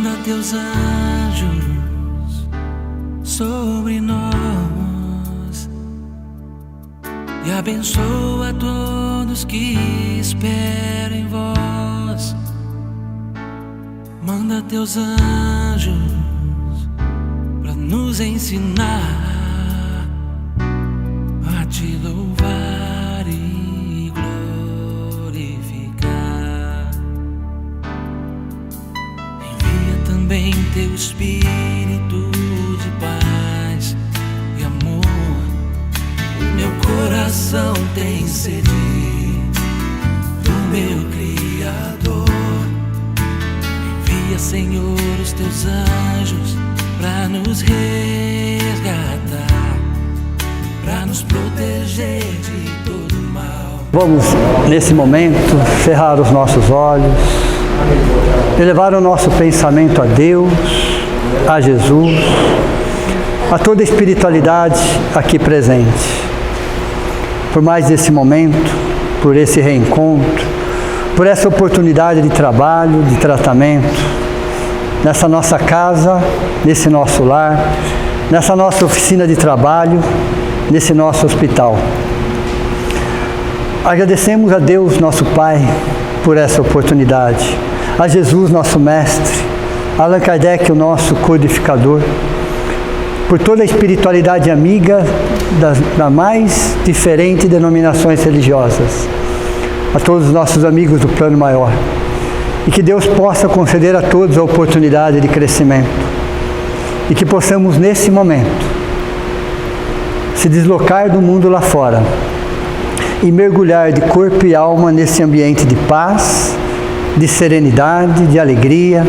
Manda teus anjos sobre nós e abençoa todos que esperam em vós. Manda teus anjos para nos ensinar a te louvar e glorificar. Envia também teu Espírito de paz e amor. O meu coração tem sede do meu Criador. Envia, Senhor, os teus anjos para nos resgatar, para nos proteger de todo mal. Vamos, nesse momento, cerrar os nossos olhos, elevar o nosso pensamento a Deus, a Jesus, a toda a espiritualidade aqui presente. Por mais esse momento, por esse reencontro, por essa oportunidade de trabalho, de tratamento, nessa nossa casa, nesse nosso lar, nessa nossa oficina de trabalho, nesse nosso hospital. Agradecemos a Deus, nosso Pai, por essa oportunidade, a Jesus, nosso Mestre, a Allan Kardec, o nosso codificador, por toda a espiritualidade amiga das mais diferentes denominações religiosas, a todos os nossos amigos do plano maior, e que Deus possa conceder a todos a oportunidade de crescimento, e que possamos nesse momento se deslocar do mundo lá fora e mergulhar de corpo e alma nesse ambiente de paz, de serenidade, de alegria,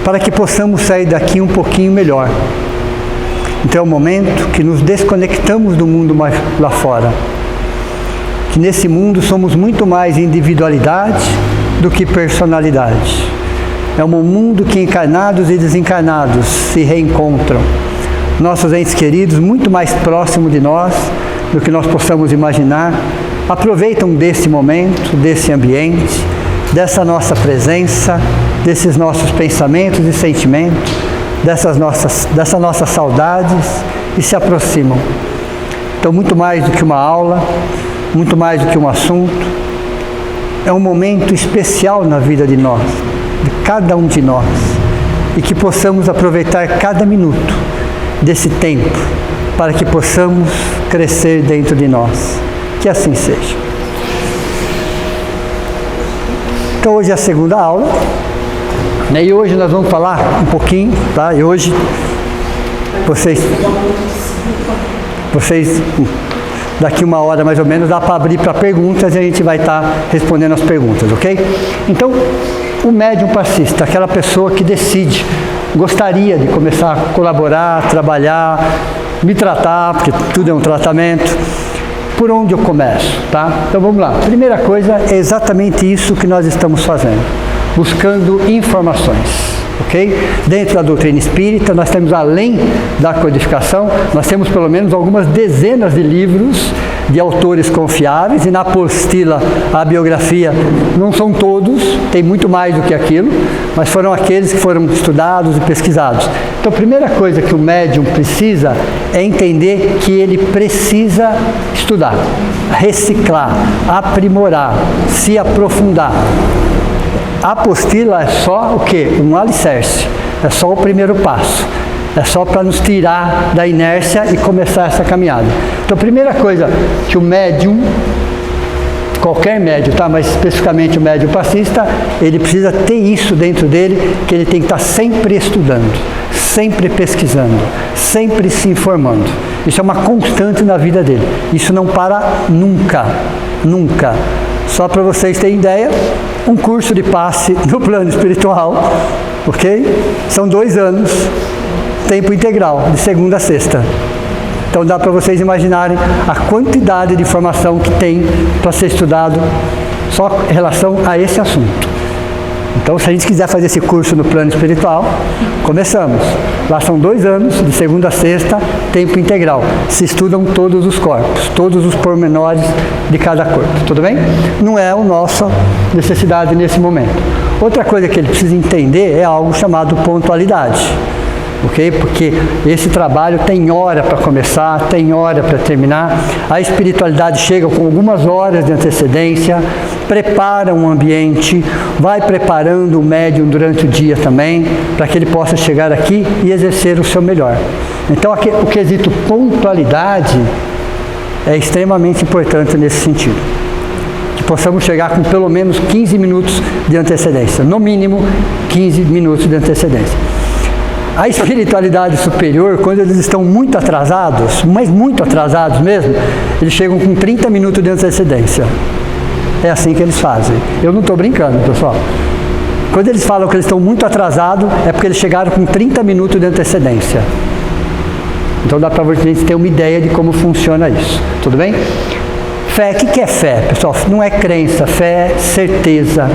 para que possamos sair daqui um pouquinho melhor. Então é o momento que nos desconectamos do mundo lá fora, que nesse mundo somos muito mais individualidade do que personalidade. É um mundo que encarnados e desencarnados se reencontram. Nossos entes queridos, muito mais próximos de nós do que nós possamos imaginar, aproveitam desse momento, desse ambiente, dessa nossa presença, desses nossos pensamentos e sentimentos, dessas nossas saudades, e se aproximam. Então, muito mais do que uma aula, muito mais do que um assunto, é um momento especial na vida de nós, de cada um de nós, e que possamos aproveitar cada minuto desse tempo para que possamos crescer dentro de nós. Que assim seja. Então hoje é a segunda aula, né? E hoje nós vamos falar um pouquinho, tá? E hoje vocês daqui uma hora mais ou menos dá para abrir para perguntas e a gente vai estar respondendo as perguntas, ok? Então, o médium passista, aquela pessoa que decide, gostaria de começar a colaborar, trabalhar, me tratar, porque tudo é um tratamento. Por onde eu começo, tá? Então vamos lá. Primeira coisa é exatamente isso que nós estamos fazendo, buscando informações, ok? Dentro da doutrina espírita, nós temos, além da codificação, nós temos pelo menos algumas dezenas de livros de autores confiáveis, e na apostila, a biografia, não são todos, tem muito mais do que aquilo, mas foram aqueles que foram estudados e pesquisados. Então a primeira coisa que o médium precisa é entender que ele precisa estudar, reciclar, aprimorar, se aprofundar. A apostila é só o quê? Um alicerce, é só o primeiro passo. É só para nos tirar da inércia e começar essa caminhada. Então, a primeira coisa que o médium, qualquer médium, tá? Mas especificamente o médium passista, ele precisa ter isso dentro dele, que ele tem que estar sempre estudando, sempre pesquisando, sempre se informando. Isso é uma constante na vida dele. Isso não para nunca, nunca. Só para vocês terem ideia, um curso de passe no plano espiritual, ok? São 2 anos, tempo integral, de segunda a sexta. Então dá para vocês imaginarem a quantidade de informação que tem para ser estudado só em relação a esse assunto. Então, se a gente quiser fazer esse curso no plano espiritual, começamos. Lá são 2 anos, de segunda a sexta, tempo integral. Se estudam todos os corpos, todos os pormenores de cada corpo, tudo bem? Não é a nossa necessidade nesse momento. Outra coisa que ele precisa entender é algo chamado pontualidade. Okay? Porque esse trabalho tem hora para começar, tem hora para terminar. A espiritualidade chega com algumas horas de antecedência, prepara um ambiente, vai preparando o médium durante o dia também, para que ele possa chegar aqui e exercer o seu melhor. Então, o quesito pontualidade é extremamente importante nesse sentido. Que possamos chegar com pelo menos 15 minutos de antecedência, no mínimo 15 minutos de antecedência. A espiritualidade superior, quando eles estão muito atrasados, mas muito atrasados mesmo, eles chegam com 30 minutos de antecedência. É assim que eles fazem. Eu não estou brincando, pessoal. Quando eles falam que eles estão muito atrasados, é porque eles chegaram com 30 minutos de antecedência. Então dá para a gente ter uma ideia de como funciona isso. Tudo bem? Fé, o que é fé, pessoal? Não é crença, fé é certeza.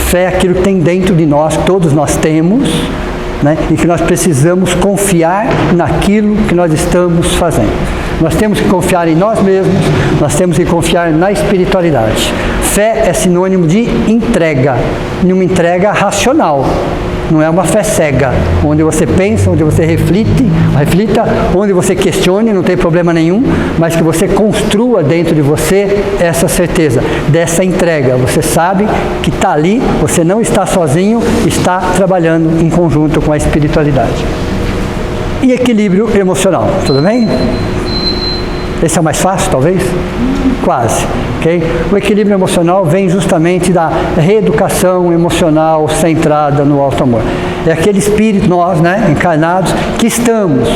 Fé é aquilo que tem dentro de nós, todos nós temos, né? E que nós precisamos confiar naquilo que nós estamos fazendo. Nós temos que confiar em nós mesmos, nós temos que confiar na espiritualidade. Fé é sinônimo de entrega, de uma entrega racional. Não é uma fé cega, onde você pensa, onde você reflita, onde você questione, não tem problema nenhum, mas que você construa dentro de você essa certeza, dessa entrega. Você sabe que está ali, você não está sozinho, está trabalhando em conjunto com a espiritualidade. E equilíbrio emocional, tudo bem? Esse é o mais fácil, talvez? Quase. Okay? O equilíbrio emocional vem justamente da reeducação emocional centrada no alto amor. É aquele espírito, nós, né, encarnados, que estamos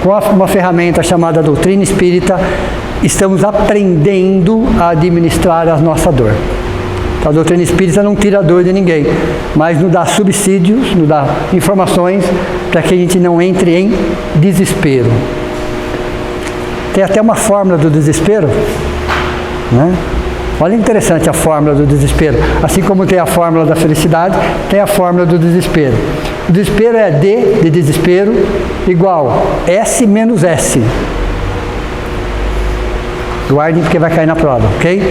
com uma ferramenta chamada doutrina espírita, estamos aprendendo a administrar a nossa dor. A doutrina espírita não tira a dor de ninguém, mas nos dá subsídios, nos dá informações para que a gente não entre em desespero. Tem até uma fórmula do desespero, né? Olha interessante a fórmula do desespero. Assim como tem a fórmula da felicidade, tem a fórmula do desespero. O desespero é D de desespero igual S menos S. Guardem porque vai cair na prova, ok?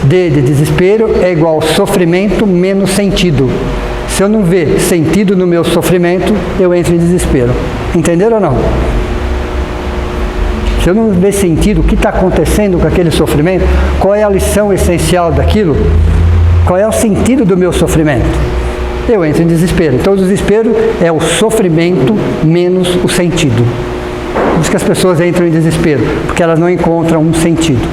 D de desespero é igual sofrimento menos sentido. Se eu não ver sentido no meu sofrimento, eu entro em desespero. Entenderam ou não? Se eu não ver sentido, o que está acontecendo com aquele sofrimento, qual é a lição essencial daquilo, qual é o sentido do meu sofrimento, eu entro em desespero. Então o desespero é o sofrimento menos o sentido. Por isso que as pessoas entram em desespero, porque elas não encontram um sentido.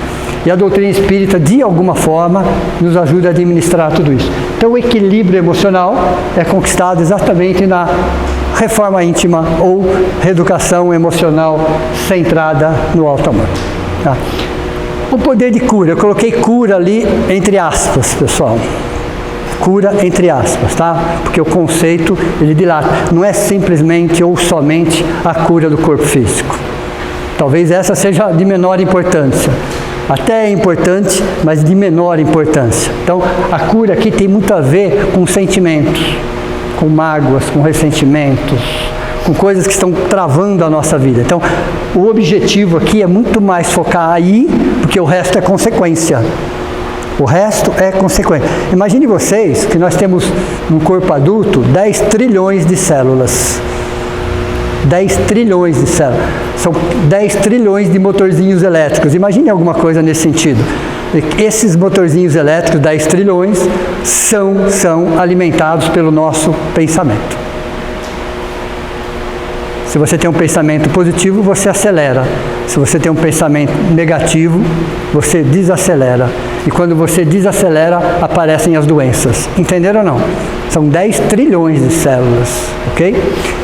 E a doutrina espírita, de alguma forma, nos ajuda a administrar tudo isso. Então o equilíbrio emocional é conquistado exatamente na reforma íntima ou reeducação emocional centrada no alto amor. Tá? O poder de cura, eu coloquei cura ali entre aspas, pessoal. Cura entre aspas, tá? Porque o conceito, ele dilata. Não é simplesmente ou somente a cura do corpo físico. Talvez essa seja de menor importância. Até é importante, mas de menor importância. Então, a cura aqui tem muito a ver com sentimentos, com mágoas, com ressentimentos, com coisas que estão travando a nossa vida. Então, o objetivo aqui é muito mais focar aí, porque o resto é consequência. O resto é consequência. Imagine vocês que nós temos no corpo adulto 10 trilhões de células. 10 trilhões de células. São 10 trilhões de motorzinhos elétricos. Imagine alguma coisa nesse sentido. Esses motorzinhos elétricos, 10 trilhões, são alimentados pelo nosso pensamento. Se você tem um pensamento positivo, você acelera. Se você tem um pensamento negativo, você desacelera. E quando você desacelera, aparecem as doenças. Entenderam ou não? São 10 trilhões de células, ok?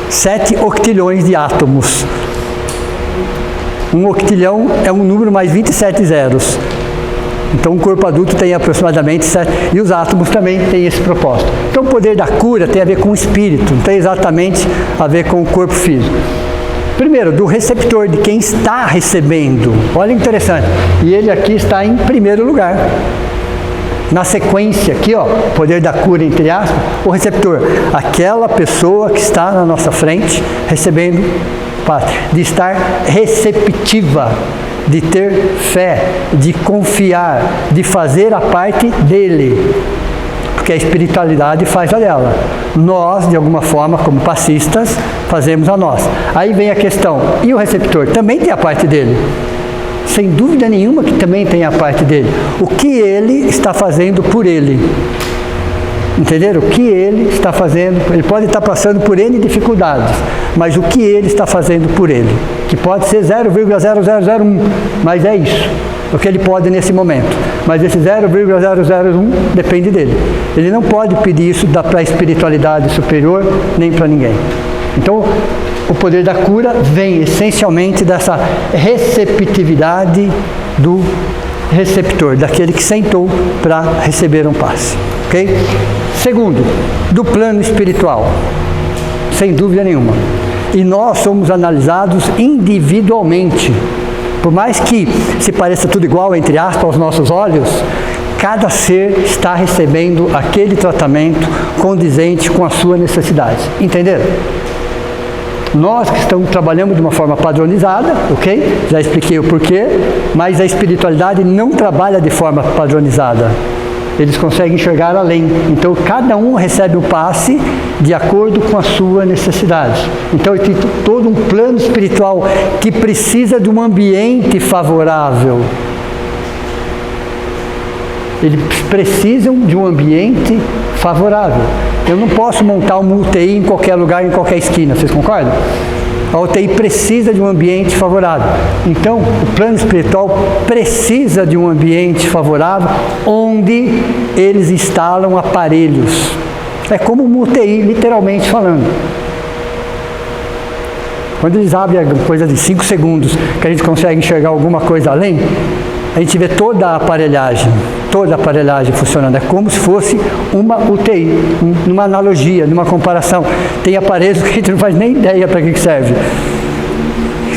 7 octilhões de átomos. Um octilhão é um número mais 27 zeros. Então, o corpo adulto tem aproximadamente 7, e os átomos também têm esse propósito. Então, o poder da cura tem a ver com o espírito, não tem exatamente a ver com o corpo físico. Primeiro, do receptor, de quem está recebendo. Olha que interessante. E ele aqui está em primeiro lugar. Na sequência aqui, ó, poder da cura, entre aspas, o receptor, aquela pessoa que está na nossa frente recebendo paz, de estar receptiva, de ter fé, de confiar, de fazer a parte dele, porque a espiritualidade faz a dela. Nós, de alguma forma, como passistas, fazemos a nossa. Aí vem a questão, e o receptor também tem a parte dele? Sem dúvida nenhuma que também tem a parte dele. O que ele está fazendo por ele? Entenderam? O que ele está fazendo? Ele pode estar passando por N dificuldades, mas o que ele está fazendo por ele? Que pode ser 0,0001, mas é isso. O que ele pode nesse momento. Mas esse 0,001 depende dele. Ele não pode pedir isso para a espiritualidade superior, nem para ninguém. Então, o poder da cura vem essencialmente dessa receptividade do receptor, daquele que sentou para receber um passe. Ok? Segundo, do plano espiritual, sem dúvida nenhuma. E nós somos analisados individualmente. Por mais que se pareça tudo igual, entre aspas, aos nossos olhos, cada ser está recebendo aquele tratamento condizente com a sua necessidade. Entenderam? Nós que trabalhamos de uma forma padronizada, ok? Já expliquei o porquê, mas a espiritualidade não trabalha de forma padronizada. Eles conseguem enxergar além. Então, cada um recebe o passe de acordo com a sua necessidade. Então, tem todo um plano espiritual que precisa de um ambiente favorável. Eles precisam de um ambiente favorável. Eu não posso montar uma UTI em qualquer lugar, em qualquer esquina, vocês concordam? A UTI precisa de um ambiente favorável. Então, o plano espiritual precisa de um ambiente favorável onde eles instalam aparelhos. É como uma UTI, literalmente falando. Quando eles abrem a coisa de 5 segundos, que a gente consegue enxergar alguma coisa além, a gente vê toda a aparelhagem funcionando. É como se fosse uma UTI, numa analogia, numa comparação. Tem aparelhos que a gente não faz nem ideia para que serve,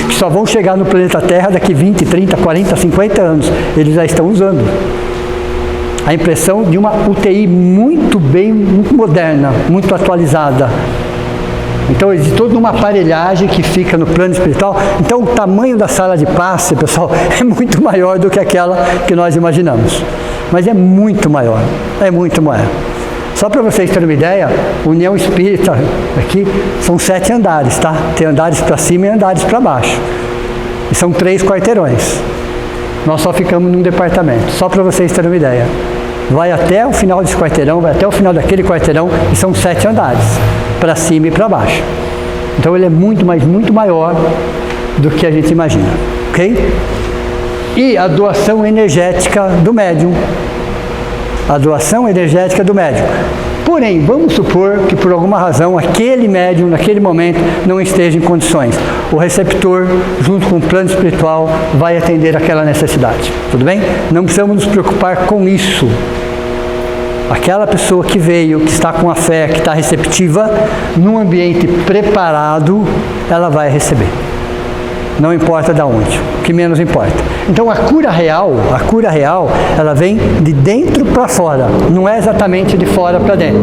que só vão chegar no planeta Terra daqui 20, 30, 40, 50 anos. Eles já estão usando. A impressão de uma UTI muito moderna, muito atualizada. Então, existe toda uma aparelhagem que fica no plano espiritual. Então, o tamanho da sala de passe, pessoal, é muito maior do que aquela que nós imaginamos. Mas é muito maior, é muito maior. Só para vocês terem uma ideia, União Espírita aqui são 7 andares, tá? Tem andares para cima e andares para baixo. E são 3 quarteirões. Nós só ficamos num departamento, só para vocês terem uma ideia. Vai até o final desse quarteirão, vai até o final daquele quarteirão, e são 7 andares, para cima e para baixo. Então ele é muito maior do que a gente imagina, ok? E a doação energética do médium. A doação energética do médium. Porém, vamos supor que por alguma razão aquele médium, naquele momento, não esteja em condições. O receptor, junto com o plano espiritual, vai atender aquela necessidade. Tudo bem? Não precisamos nos preocupar com isso. Aquela pessoa que veio, que está com a fé, que está receptiva, num ambiente preparado, ela vai receber. Não importa de onde, o que menos importa. Então a cura real, ela vem de dentro para fora, não é exatamente de fora para dentro.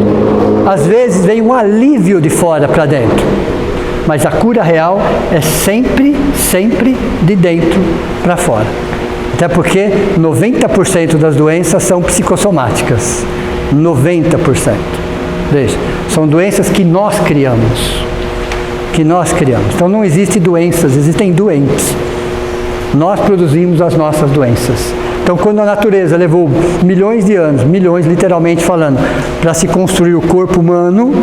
Às vezes vem um alívio de fora para dentro, mas a cura real é sempre de dentro para fora. Até porque 90% das doenças são psicossomáticas. 90%. Veja, são doenças que nós criamos. Então não existem doenças, existem doentes. Nós produzimos as nossas doenças. Então quando a natureza levou milhões de anos, milhões literalmente falando, para se construir o corpo humano,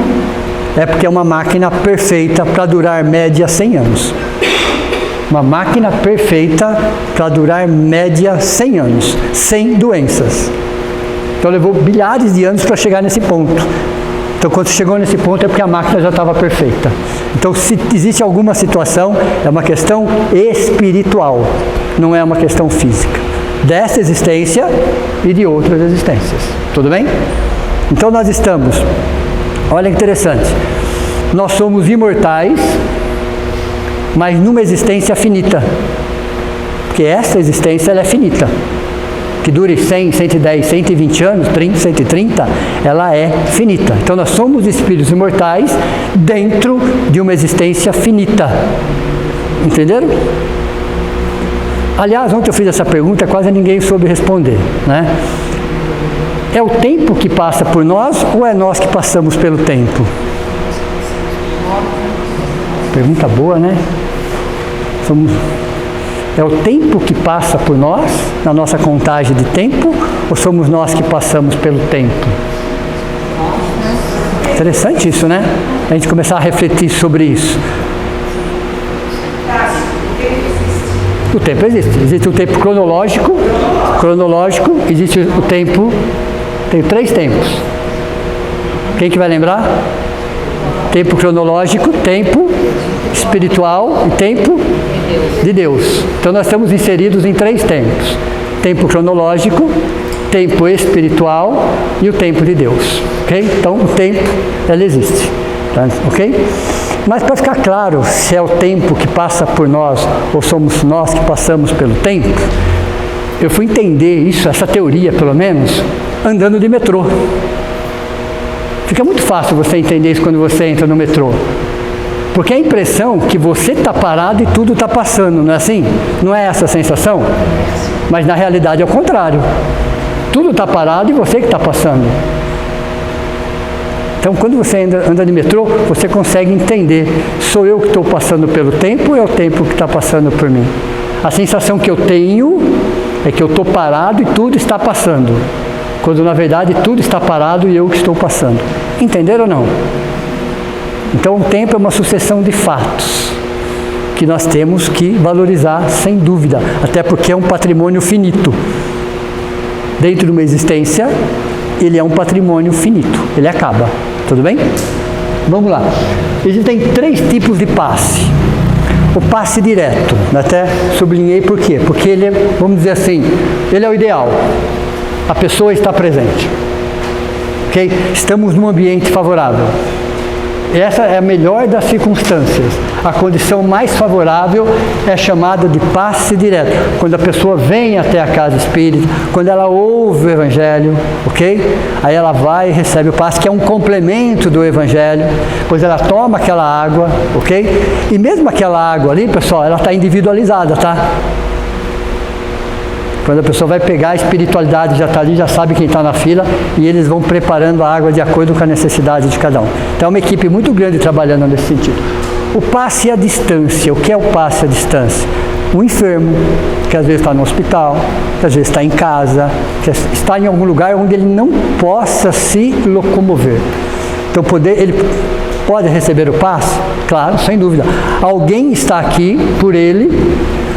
é porque é uma máquina perfeita para durar média 100 anos. Uma máquina perfeita para durar média 100 anos, sem doenças. Então levou bilhares de anos para chegar nesse ponto. Então, quando chegou nesse ponto, é porque a máquina já estava perfeita. Então, se existe alguma situação, é uma questão espiritual, não é uma questão física. Dessa existência e de outras existências. Tudo bem? Então, nós estamos, olha que interessante, nós somos imortais, mas numa existência finita. Porque essa existência ela é finita. que dure 100, 110, 120 anos, 30, 130, ela é finita. Então nós somos espíritos imortais dentro de uma existência finita. Entenderam? Aliás, ontem eu fiz essa pergunta, quase ninguém soube responder, né? É o tempo que passa por nós ou é nós que passamos pelo tempo? Pergunta boa, né? É o tempo que passa por nós, na nossa contagem de tempo, ou somos nós que passamos pelo tempo? Interessante isso, né? A gente começar a refletir sobre isso. O tempo existe. Existe o tempo cronológico, existe o tempo, tem 3 tempos. Quem que vai lembrar? Tempo cronológico, tempo espiritual e tempo de Deus. Então nós estamos inseridos em 3 tempos. Tempo cronológico, tempo espiritual e o tempo de Deus. Ok? Então o tempo, ele existe. Tá? Ok? Mas para ficar claro se é o tempo que passa por nós ou somos nós que passamos pelo tempo, eu fui entender isso, essa teoria pelo menos, andando de metrô. Fica muito fácil você entender isso quando você entra no metrô. Porque a impressão que você está parado e tudo está passando, não é assim? Não é essa a sensação? Mas na realidade é o contrário. Tudo está parado e você que está passando. Então, quando você anda de metrô, você consegue entender, sou eu que estou passando pelo tempo ou é o tempo que está passando por mim? A sensação que eu tenho é que eu estou parado e tudo está passando, quando na verdade tudo está parado e eu que estou passando. Entenderam ou não? Então, o tempo é uma sucessão de fatos que nós temos que valorizar sem dúvida, até porque é um patrimônio finito. Dentro de uma existência, ele é um patrimônio finito, ele acaba, tudo bem? Vamos lá. Existem 3 tipos de passe. O passe direto, até sublinhei por quê? Porque ele é, vamos dizer assim, ele é o ideal. A pessoa está presente. Ok? Estamos num ambiente favorável. Essa é a melhor das circunstâncias. A condição mais favorável é chamada de passe direto. Quando a pessoa vem até a casa espírita, quando ela ouve o Evangelho, ok? Aí ela vai e recebe o passe, que é um complemento do Evangelho. Depois ela toma aquela água, ok? E mesmo aquela água ali, pessoal, ela está individualizada, tá? Quando a pessoa vai pegar, a espiritualidade já está ali, já sabe quem está na fila, e eles vão preparando a água de acordo com a necessidade de cada um. Então é uma equipe muito grande trabalhando nesse sentido. O passe à distância. O que é o passe à distância? O enfermo, que às vezes está no hospital, que às vezes está em casa, que está em algum lugar onde ele não possa se locomover. Então ele pode receber o passe? Claro, sem dúvida. Alguém está aqui por ele,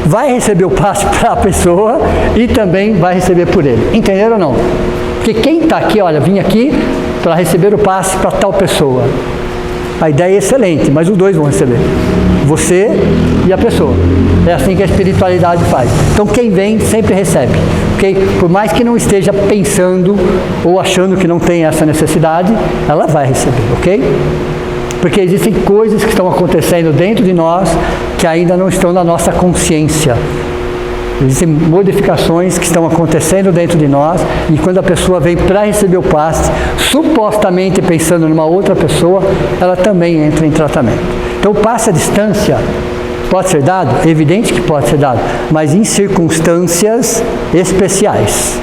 vai receber o passe para a pessoa e também vai receber por ele. Entenderam ou não? Porque quem está aqui, olha, vim aqui para receber o passe para tal pessoa. A ideia é excelente, mas os dois vão receber. Você e a pessoa. É assim que a espiritualidade faz. Então quem vem sempre recebe. Okay? Por mais que não esteja pensando ou achando que não tem essa necessidade, ela vai receber, ok? Porque existem coisas que estão acontecendo dentro de nós que ainda não estão na nossa consciência. Existem modificações que estão acontecendo dentro de nós e quando a pessoa vem para receber o passe, supostamente pensando numa outra pessoa, ela também entra em tratamento. Então o passe à distância pode ser dado? É evidente que pode ser dado, mas em circunstâncias especiais.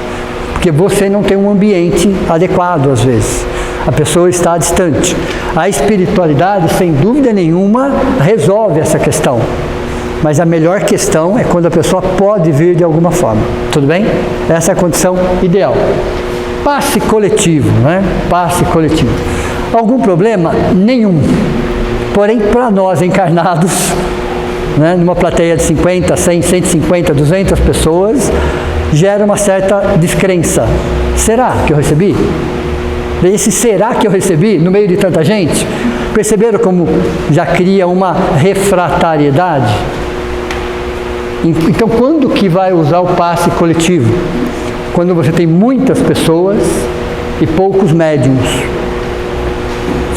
Porque você não tem um ambiente adequado às vezes. A pessoa está distante. A espiritualidade, sem dúvida nenhuma, resolve essa questão. Mas a melhor questão é quando a pessoa pode vir de alguma forma. Tudo bem? Essa é a condição ideal. Passe coletivo, né? Passe coletivo. Algum problema? Nenhum. Porém, para nós encarnados, né, numa plateia de 50, 100, 150, 200 pessoas, gera uma certa descrença. Será que eu recebi? Esse será que eu recebi no meio de tanta gente? Perceberam como já cria uma refratariedade? Então, quando que vai usar o passe coletivo? Quando você tem muitas pessoas e poucos médiums.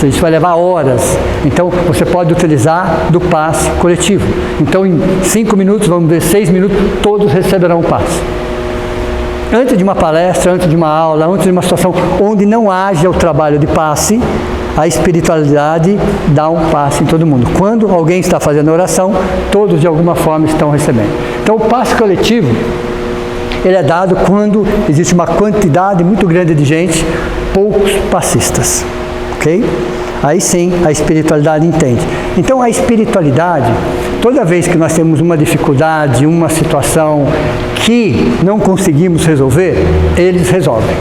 Isso vai levar horas. Então, você pode utilizar do passe coletivo. Então, em 5 minutos, vamos ver, 6 minutos, todos receberão o passe. antes de uma palestra, antes de uma aula, antes de uma situação onde não haja o trabalho de passe, a espiritualidade dá um passe em todo mundo. Quando alguém está fazendo oração, todos de alguma forma estão recebendo. Então o passe coletivo, ele é dado quando existe uma quantidade muito grande de gente, poucos passistas, ok? Aí sim a espiritualidade entende. Então a espiritualidade, toda vez que nós temos uma dificuldade, uma situação que não conseguimos resolver, eles resolvem.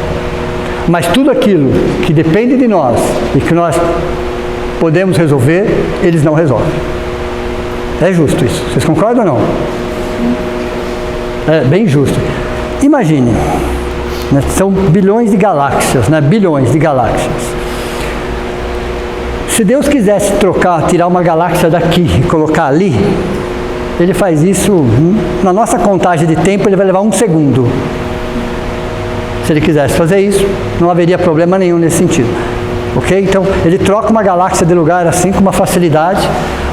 Mas tudo aquilo que depende de nós e que nós podemos resolver, eles não resolvem. É justo isso. Vocês concordam ou não? É bem justo. Imagine, né, são bilhões de galáxias, né, bilhões de galáxias. Se Deus quisesse tirar uma galáxia daqui e colocar ali, Ele faz isso, na nossa contagem de tempo, Ele vai levar 1 segundo. Se Ele quisesse fazer isso, não haveria problema nenhum nesse sentido. Ok? Então, Ele troca uma galáxia de lugar assim com uma facilidade,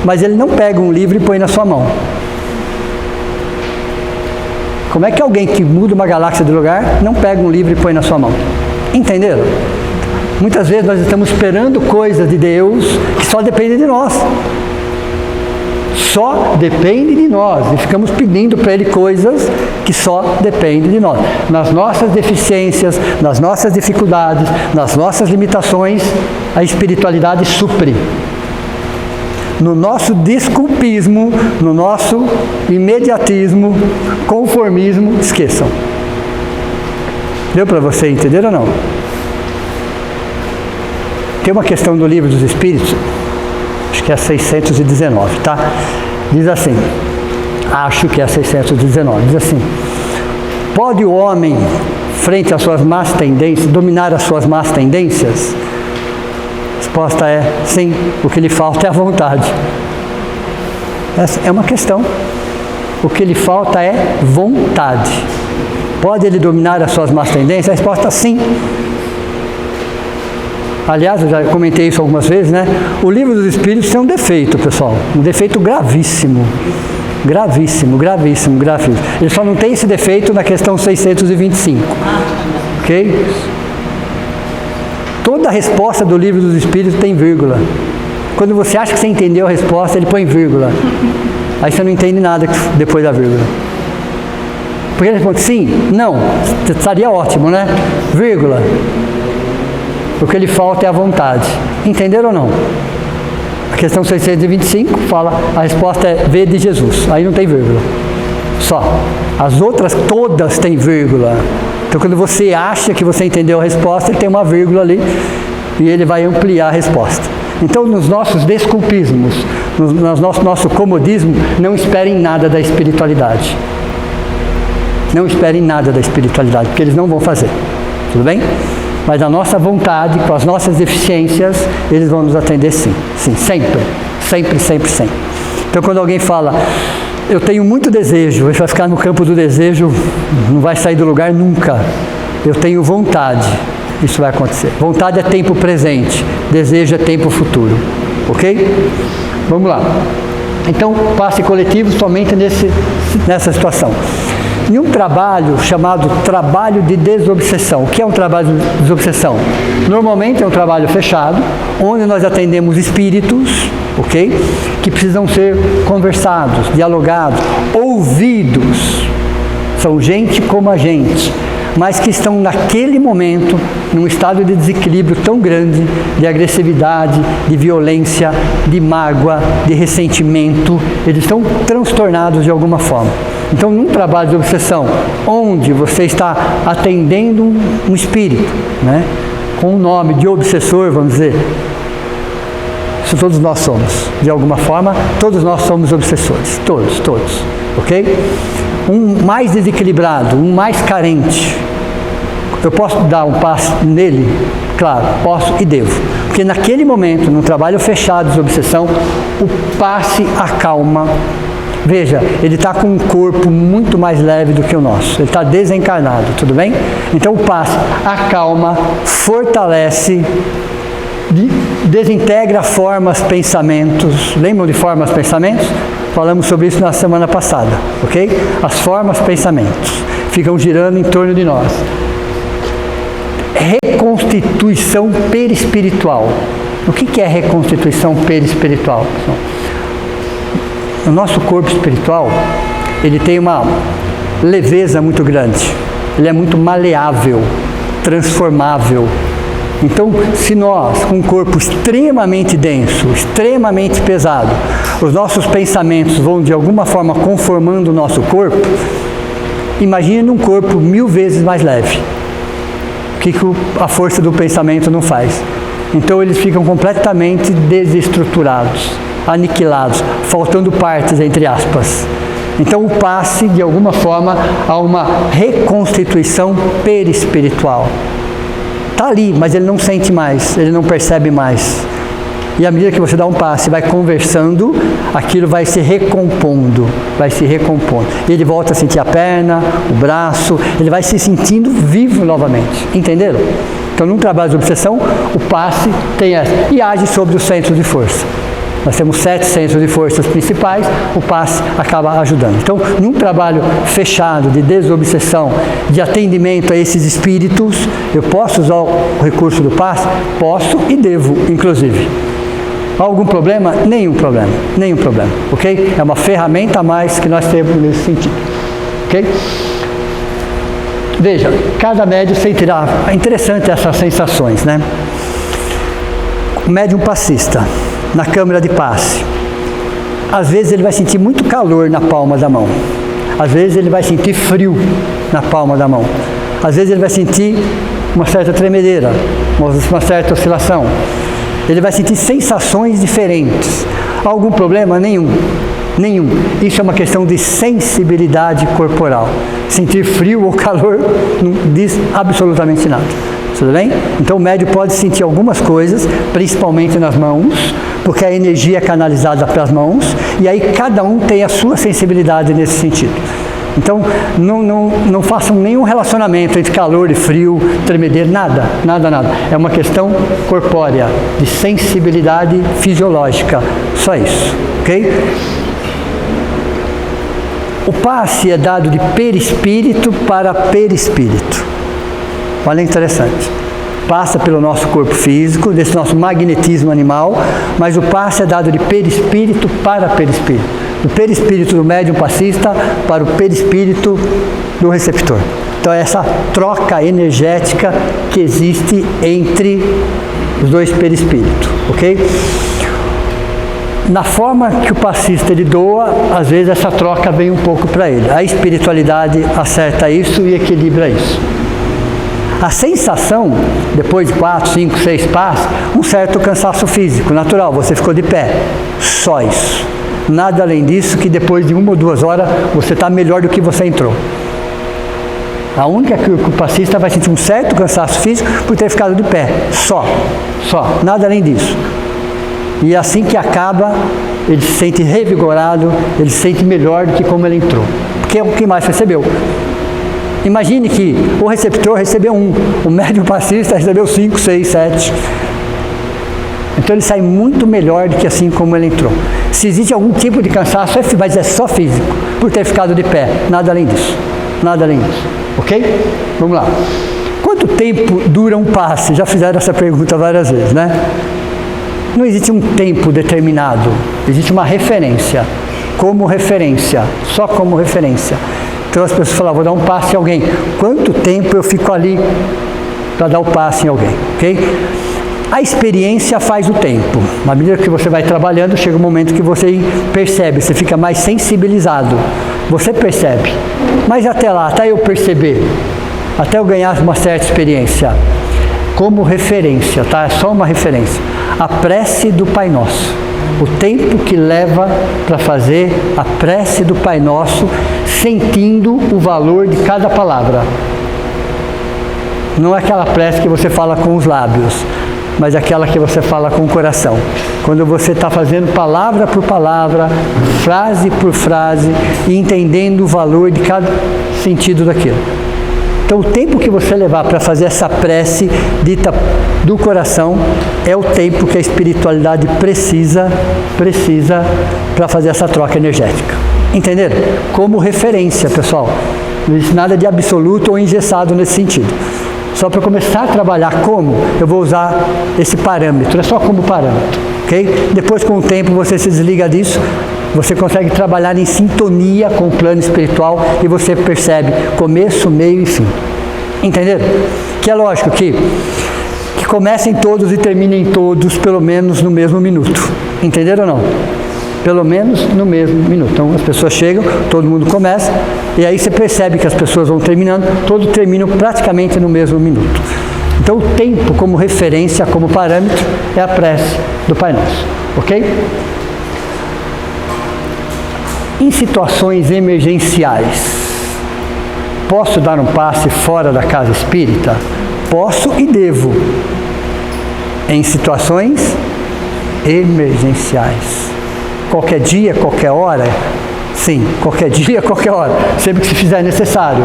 mas Ele não pega um livro e põe na sua mão. Como é que alguém que muda uma galáxia de lugar não pega um livro e põe na sua mão? Entenderam? Muitas vezes nós estamos esperando coisas de Deus que só dependem de nós. Só depende de nós. E ficamos pedindo para Ele coisas que só dependem de nós. Nas nossas deficiências, nas nossas dificuldades, nas nossas limitações, a espiritualidade supre. No nosso desculpismo, no nosso imediatismo, conformismo, esqueçam. Deu para você entender ou não? Tem uma questão do Livro dos Espíritos, acho que é 619, tá? Diz assim, acho que é 619, diz assim: pode o homem, frente às suas más tendências, dominar as suas más tendências? A resposta é sim, o que lhe falta é a vontade. Essa é uma questão. O que lhe falta é vontade. Pode ele dominar as suas más tendências? A resposta é sim. Aliás, eu já comentei isso algumas vezes, né? O Livro dos Espíritos tem um defeito, pessoal. Um defeito gravíssimo. Gravíssimo, gravíssimo, gravíssimo. Ele só não tem esse defeito na questão 625. Ok? Toda a resposta do Livro dos Espíritos tem vírgula. Quando você acha que você entendeu a resposta, ele põe vírgula. Aí você não entende nada depois da vírgula. Porque ele responde sim, não, estaria ótimo, né? Vírgula. O que lhe falta é a vontade. Entenderam ou não? A questão 625 fala, a resposta é V de Jesus. Aí não tem vírgula. Só. As outras todas têm vírgula. Então quando você acha que você entendeu a resposta, ele tem uma vírgula ali e ele vai ampliar a resposta. Então nos nossos desculpismos, no nosso comodismo, não esperem nada da espiritualidade. Não esperem nada da espiritualidade, porque eles não vão fazer. Tudo bem? Mas a nossa vontade, com as nossas deficiências, eles vão nos atender sim. Sim, sempre. Sempre, sempre, sempre. Então quando alguém fala, eu tenho muito desejo, ele vai ficar no campo do desejo, não vai sair do lugar nunca. Eu tenho vontade, isso vai acontecer. Vontade é tempo presente, desejo é tempo futuro. Ok? Vamos lá. Então, passe coletivo somente nessa situação. Em um trabalho chamado trabalho de desobsessão. O que é um trabalho de desobsessão? Normalmente é um trabalho fechado, onde nós atendemos espíritos, ok? Que precisam ser conversados, dialogados, ouvidos. São gente como a gente, mas que estão naquele momento num estado de desequilíbrio tão grande, de agressividade, de violência, de mágoa, de ressentimento. Eles estão transtornados de alguma forma. Então, num trabalho de obsessão, onde você está atendendo um espírito, né, com o nome de obsessor, vamos dizer, isso todos nós somos, de alguma forma, todos nós somos obsessores, todos, ok? Um mais desequilibrado, um mais carente, eu posso dar um passo nele? Claro, posso e devo, porque naquele momento, num trabalho fechado de obsessão, o passe acalma. Veja, ele está com um corpo muito mais leve do que o nosso. Ele está desencarnado, tudo bem? Então o passe acalma, fortalece, desintegra formas, pensamentos. Lembram de formas, pensamentos? Falamos sobre isso na semana passada, ok? As formas, pensamentos. ficam girando em torno de nós. Reconstituição perispiritual. O que é reconstituição perispiritual? O nosso corpo espiritual, ele tem uma leveza muito grande, ele é muito maleável, transformável. Então, se nós, com um corpo extremamente denso, extremamente pesado, os nossos pensamentos vão de alguma forma conformando o nosso corpo, imagine um corpo 1000 vezes mais leve. O que a força do pensamento não faz? Então eles ficam completamente desestruturados, aniquilados, faltando partes, entre aspas. Então o passe, de alguma forma, a uma reconstituição perispiritual. Está ali, mas ele não sente mais, ele não percebe mais. E à medida que você dá um passe, vai conversando, aquilo vai se recompondo, vai se recompondo. E ele volta a sentir a perna, o braço, ele vai se sentindo vivo novamente. Entenderam? Então, num trabalho de obsessão, o passe tem essa, e age sobre os centros de força. Nós temos 7 centros de forças principais, o passe acaba ajudando. Então, num trabalho fechado de desobsessão, de atendimento a esses espíritos, eu posso usar o recurso do passe? Posso e devo, inclusive. Algum problema? Nenhum problema, nenhum problema, ok? É uma ferramenta a mais que nós temos nesse sentido, ok? Veja, cada médium sentirá, é interessante essas sensações, né? O médium passista, na câmara de passe, às vezes ele vai sentir muito calor na palma da mão, às vezes ele vai sentir frio na palma da mão, às vezes ele vai sentir uma certa tremedeira, uma certa oscilação, ele vai sentir sensações diferentes. Algum problema? Nenhum. Nenhum. Isso é uma questão de sensibilidade corporal. Sentir frio ou calor não diz absolutamente nada. Tudo bem? Então o médium pode sentir algumas coisas, principalmente nas mãos, porque a energia é canalizada para as mãos, e aí cada um tem a sua sensibilidade nesse sentido. Então, não façam nenhum relacionamento entre calor e frio, tremedeira, nada. É uma questão corpórea, de sensibilidade fisiológica, só isso, ok? O passe é dado de perispírito para perispírito. Olha, interessante. Passa pelo nosso corpo físico, desse nosso magnetismo animal, mas o passe é dado de perispírito para perispírito. Do perispírito do médium passista para o perispírito do receptor. Então é essa troca energética que existe entre os dois perispíritos, ok? Na forma que o passista ele doa, às vezes essa troca vem um pouco para ele. A espiritualidade acerta isso e equilibra isso. A sensação, depois de 4, 5, 6 passos, um certo cansaço físico, natural, você ficou de pé. Só isso. Nada além disso, que depois de 1 ou 2 horas, você está melhor do que você entrou. A única que o passista vai sentir um certo cansaço físico por ter ficado de pé. Só. Nada além disso. E assim que acaba, ele se sente revigorado, ele se sente melhor do que como ele entrou. Porque é o que mais recebeu. Imagine que o receptor recebeu 1, o médium passista recebeu 5, 6, 7. Então ele sai muito melhor do que assim como ele entrou. Se existe algum tipo de cansaço, mas é só físico, por ter ficado de pé, nada além disso. Nada além disso. Ok? Vamos lá. Quanto tempo dura um passe? Já fizeram essa pergunta várias vezes, né? Não existe um tempo determinado, existe uma referência. Como referência, só como referência. Então as pessoas falam, vou dar um passe em alguém. Quanto tempo eu fico ali para dar o passe em alguém? Ok? A experiência faz o tempo. Na medida que você vai trabalhando, chega um momento que você percebe, você fica mais sensibilizado. Você percebe. Mas até lá, até eu perceber, até eu ganhar uma certa experiência, como referência, tá? É só uma referência. A prece do Pai Nosso. O tempo que leva para fazer a prece do Pai Nosso, sentindo o valor de cada palavra. Não é aquela prece que você fala com os lábios, mas aquela que você fala com o coração. Quando você está fazendo palavra por palavra, frase por frase, e entendendo o valor de cada sentido daquilo. Então o tempo que você levar para fazer essa prece dita do coração é o tempo que a espiritualidade precisa para fazer essa troca energética. Entenderam? Como referência, pessoal. Não existe nada de absoluto ou engessado nesse sentido. Só para começar a trabalhar como, eu vou usar esse parâmetro, é só como parâmetro, ok? Depois, com o tempo, você se desliga disso, você consegue trabalhar em sintonia com o plano espiritual e você percebe começo, meio e fim. Entenderam? Que é lógico que comecem todos e terminem todos pelo menos no mesmo minuto. Entenderam ou não? Pelo menos no mesmo minuto. Então as pessoas chegam, todo mundo começa, e aí você percebe que as pessoas vão terminando, todos terminam praticamente no mesmo minuto. Então o tempo como referência, como parâmetro, é a prece do Pai Nosso. Ok? Em situações emergenciais, posso dar um passe fora da casa espírita? Posso e devo. Em situações emergenciais. Qualquer dia, qualquer hora? Sim, qualquer dia, qualquer hora. Sempre que se fizer necessário.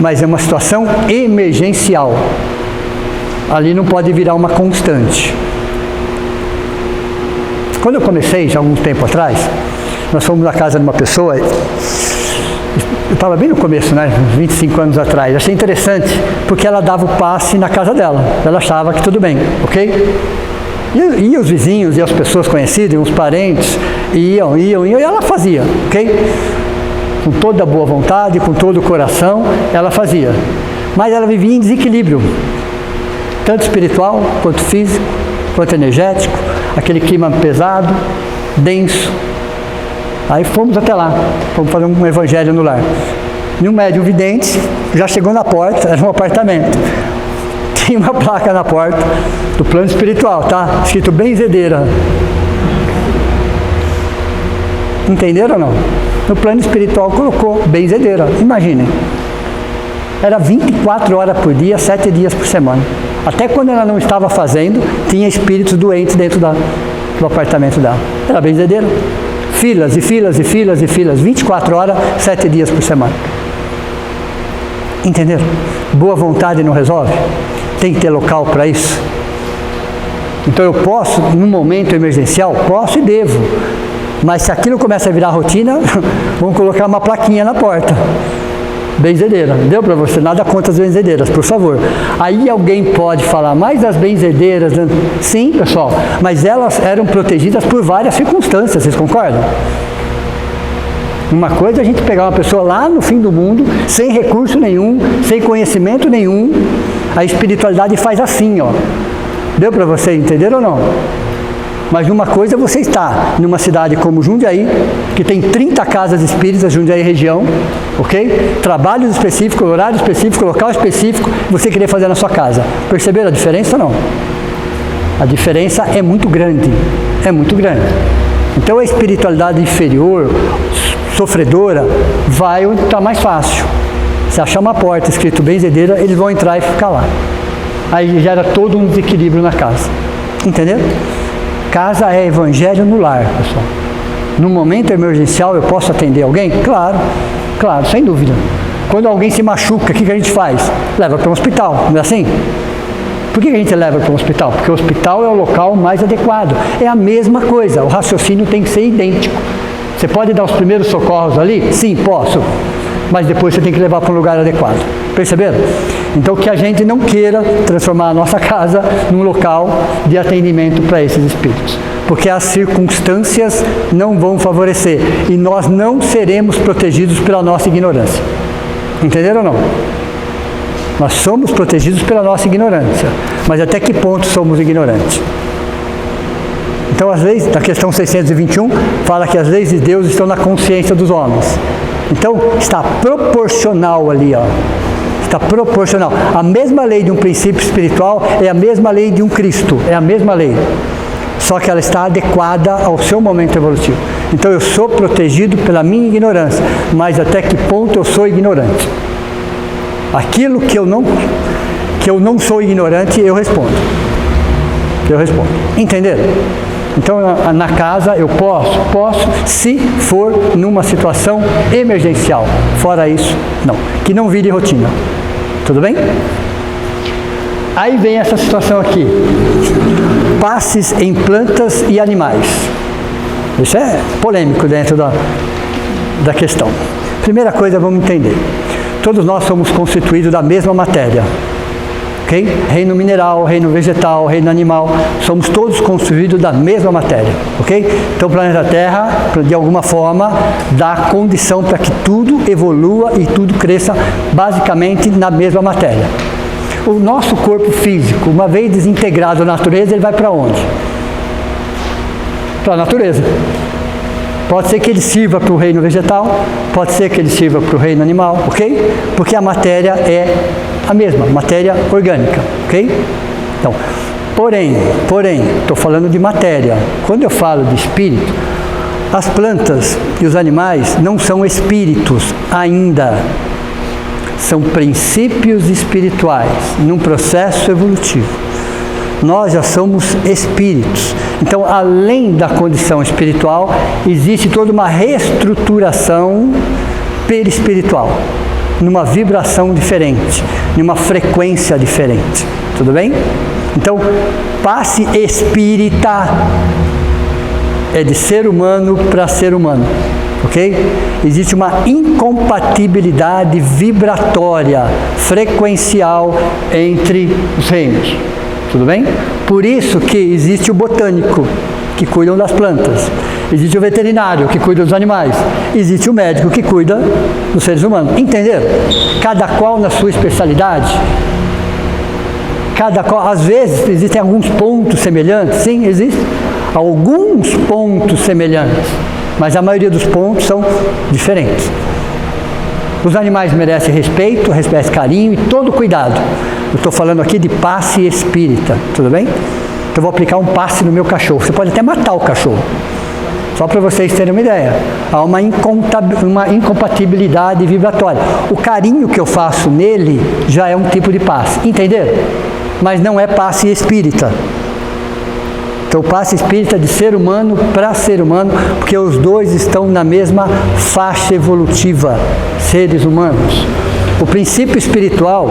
Mas é uma situação emergencial. Ali não pode virar uma constante. Quando eu comecei, já há algum tempo atrás, nós fomos na casa de uma pessoa, eu estava bem no começo, né, 25 anos atrás, achei interessante, porque ela dava o passe na casa dela, ela achava que tudo bem, ok? E os vizinhos, e as pessoas conhecidas, os parentes, iam, e ela fazia, ok? Com toda a boa vontade, com todo o coração, ela fazia. Mas ela vivia em desequilíbrio, tanto espiritual, quanto físico, quanto energético, aquele clima pesado, denso. Aí fomos até lá, fomos fazer um evangelho no lar. E um médium vidente já chegou na porta, era um apartamento. Tinha uma placa na porta do plano espiritual, tá? Escrito benzedeira. Entenderam ou não? No plano espiritual colocou benzedeira, imaginem. Era 24 horas por dia, 7 dias por semana. Até quando ela não estava fazendo, tinha espíritos doentes dentro do apartamento dela. Era benzedeira. Filas e filas e filas e filas, 24 horas, 7 dias por semana. Entenderam? Boa vontade não resolve? Tem que ter local para isso. Então eu posso, num momento emergencial, posso e devo. Mas se aquilo começa a virar rotina, vamos colocar uma plaquinha na porta. Benzedeira. Deu para você? Nada contra as benzedeiras, por favor. Aí alguém pode falar, mas as benzedeiras... Sim, pessoal, mas elas eram protegidas por várias circunstâncias, vocês concordam? Uma coisa é a gente pegar uma pessoa lá no fim do mundo, sem recurso nenhum, sem conhecimento nenhum, a espiritualidade faz assim, ó. Deu para você entender ou não? Mas uma coisa é você estar numa cidade como Jundiaí, que tem 30 casas espíritas, Jundiaí região, ok? Trabalhos específicos, horário específico, local específico, você querer fazer na sua casa. Perceberam a diferença ou não? A diferença é muito grande, é muito grande. Então a espiritualidade inferior, sofredora, vai onde está mais fácil. Se achar uma porta escrito benzedeira, eles vão entrar e ficar lá. Aí gera todo um desequilíbrio na casa. Entendeu? Casa é evangelho no lar, pessoal. No momento emergencial eu posso atender alguém? Claro, claro, sem dúvida. Quando alguém se machuca, o que a gente faz? Leva para um hospital, não é assim? Por que a gente leva para um hospital? Porque o hospital é o local mais adequado. É a mesma coisa, o raciocínio tem que ser idêntico. Você pode dar os primeiros socorros ali? Sim, posso. Mas depois você tem que levar para um lugar adequado. Perceberam? Então que a gente não queira transformar a nossa casa num local de atendimento para esses espíritos. Porque as circunstâncias não vão favorecer. E nós não seremos protegidos pela nossa ignorância. Entenderam ou não? Nós somos protegidos pela nossa ignorância. Mas até que ponto somos ignorantes? Então as leis, na questão 621, fala que as leis de Deus estão na consciência dos homens. Então, está proporcional ali, ó. Está proporcional. A mesma lei de um princípio espiritual é a mesma lei de um Cristo. É a mesma lei. Só que ela está adequada ao seu momento evolutivo. Então, eu sou protegido pela minha ignorância. Mas até que ponto eu sou ignorante? Aquilo que eu não sou ignorante, eu respondo. Eu respondo. Entenderam? Então, na casa eu posso, se for numa situação emergencial. Fora isso, não. Que não vire rotina. Tudo bem? Aí vem essa situação aqui. Passes em plantas e animais. Isso é polêmico dentro da questão. Primeira coisa, vamos entender. Todos nós somos constituídos da mesma matéria. Okay? Reino mineral, reino vegetal, reino animal, somos todos constituídos da mesma matéria. Okay? Então o planeta Terra, de alguma forma, dá condição para que tudo evolua e tudo cresça basicamente na mesma matéria. O nosso corpo físico, uma vez desintegrado à natureza, ele vai para onde? Para a natureza. Pode ser que ele sirva para o reino vegetal, pode ser que ele sirva para o reino animal, ok? Porque a matéria é a mesma, matéria orgânica, ok? Então, porém, estou falando de matéria. Quando eu falo de espírito, as plantas e os animais não são espíritos ainda. São princípios espirituais, num processo evolutivo. Nós já somos espíritos. Então, além da condição espiritual, existe toda uma reestruturação perispiritual, numa vibração diferente, numa frequência diferente. Tudo bem? Então, passe espírita é de ser humano para ser humano. Ok? Existe uma incompatibilidade vibratória, frequencial entre os reinos. Tudo bem? Por isso que existe o botânico, que cuida das plantas. Existe o veterinário, que cuida dos animais. Existe o médico, que cuida dos seres humanos. Entenderam? Cada qual na sua especialidade. Cada qual, às vezes, existem alguns pontos semelhantes. Sim, existem alguns pontos semelhantes. Mas a maioria dos pontos são diferentes. Os animais merecem respeito, merecem carinho e todo cuidado. Eu estou falando aqui de passe espírita, tudo bem? Então eu vou aplicar um passe no meu cachorro. Você pode até matar o cachorro. Só para vocês terem uma ideia. Há uma incompatibilidade vibratória. O carinho que eu faço nele já é um tipo de passe. Entenderam? Mas não é passe espírita. Então, o passe espírita é de ser humano para ser humano, porque os dois estão na mesma faixa evolutiva, seres humanos. O princípio espiritual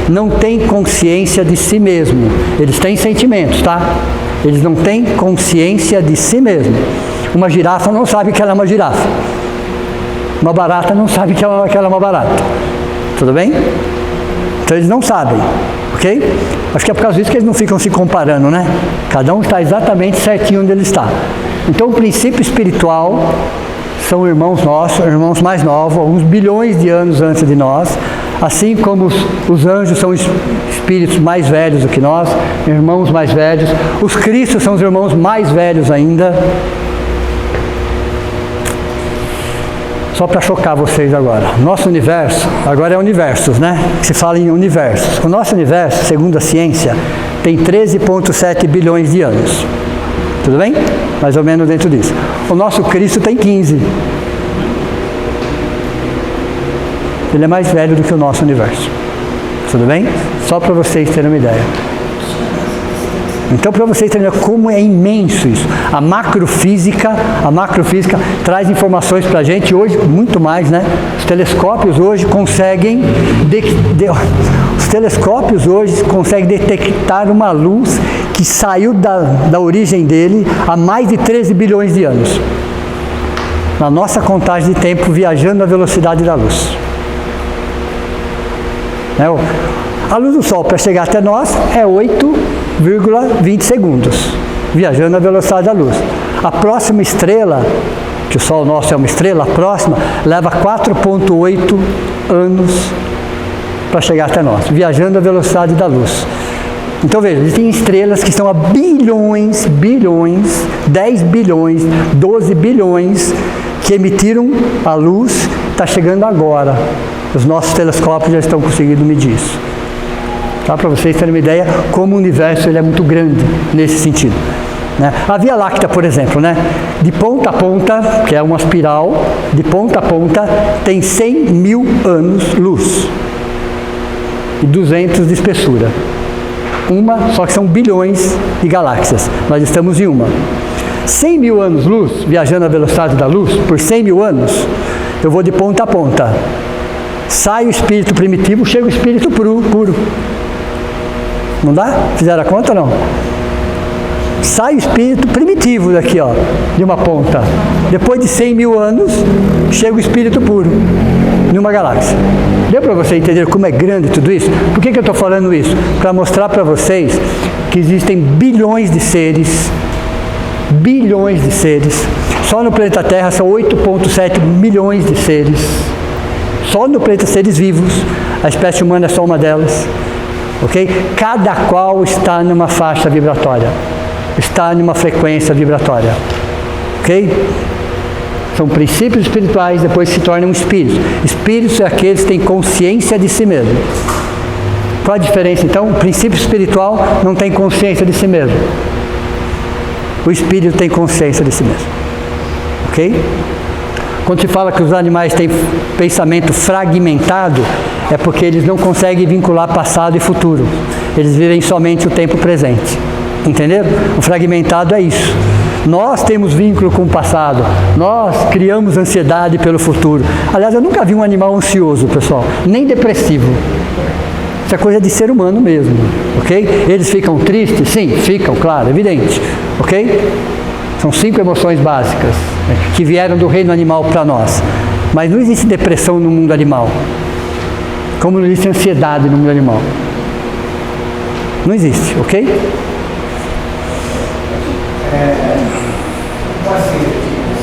não tem consciência de si mesmo. Eles têm sentimentos, tá? Eles não têm consciência de si mesmo. Uma girafa não sabe que ela é uma girafa. Uma barata não sabe que ela é uma barata. Tudo bem? Então, eles não sabem. Ok? Acho que é por causa disso que eles não ficam se comparando, né? Cada um está exatamente certinho onde ele está. Então, o princípio espiritual são irmãos nossos, irmãos mais novos, alguns bilhões de anos antes de nós, assim como os anjos são espíritos mais velhos do que nós, irmãos mais velhos, os cristos são os irmãos mais velhos ainda. Só para chocar vocês agora. Nosso universo, agora é universos, né? Se fala em universos. O nosso universo, segundo a ciência, tem 13,7 bilhões de anos. Tudo bem? Mais ou menos dentro disso. O nosso Cristo tem 15. Ele é mais velho do que o nosso universo. Tudo bem? Só para vocês terem uma ideia. Então, para vocês entenderem como é imenso isso. A macrofísica traz informações para a gente hoje, muito mais, né? Os telescópios hoje conseguem detectar uma luz que saiu da origem dele há mais de 13 bilhões de anos. Na nossa contagem de tempo, viajando à velocidade da luz. A luz do Sol, para chegar até nós, é 8,20 segundos, viajando à velocidade da luz. A próxima estrela, que o Sol nosso é uma estrela, a próxima, leva 4,8 anos para chegar até nós, viajando à velocidade da luz. Então veja, existem estrelas que estão a bilhões, 10 bilhões, 12 bilhões, que emitiram a luz, está chegando agora. Os nossos telescópios já estão conseguindo medir isso. Tá? Para vocês terem uma ideia, como o universo ele é muito grande nesse sentido. Né? A Via Láctea, por exemplo, né? De ponta a ponta, que é uma espiral, de ponta a ponta, tem 100 mil anos-luz e 200 de espessura. Só que são bilhões de galáxias. Nós estamos em uma. 100 mil anos-luz, viajando à velocidade da luz, por 100 mil anos, eu vou de ponta a ponta. Sai o espírito primitivo, chega o espírito puro. Não dá? Fizeram a conta ou não? Sai o espírito primitivo daqui, ó, de uma ponta. Depois de 100 mil anos, chega o espírito puro. numa galáxia. Deu para você entender como é grande tudo isso? Por que eu estou falando isso? Para mostrar para vocês que existem bilhões de seres. Só no planeta Terra são 8,7 milhões de seres. Só no planeta seres vivos. A espécie humana é só uma delas. Ok? Cada qual está numa faixa vibratória. Está numa frequência vibratória. Ok? São princípios espirituais, depois se tornam espíritos. Espíritos é aqueles que têm consciência de si mesmo. Qual a diferença então? O princípio espiritual não tem consciência de si mesmo. O espírito tem consciência de si mesmo. Ok? Quando se fala que os animais têm pensamento fragmentado, é porque eles não conseguem vincular passado e futuro. Eles vivem somente o tempo presente. Entenderam? O fragmentado é isso. Nós temos vínculo com o passado. Nós criamos ansiedade pelo futuro. Aliás, eu nunca vi um animal ansioso, pessoal. Nem depressivo. Isso é coisa de ser humano mesmo. Ok? Eles ficam tristes? Sim, ficam, claro, evidente. Ok? São 5 emoções básicas, né, que vieram do reino animal para nós. Mas não existe depressão no mundo animal. Como não existe ansiedade no mundo animal. Não existe, ok? Você é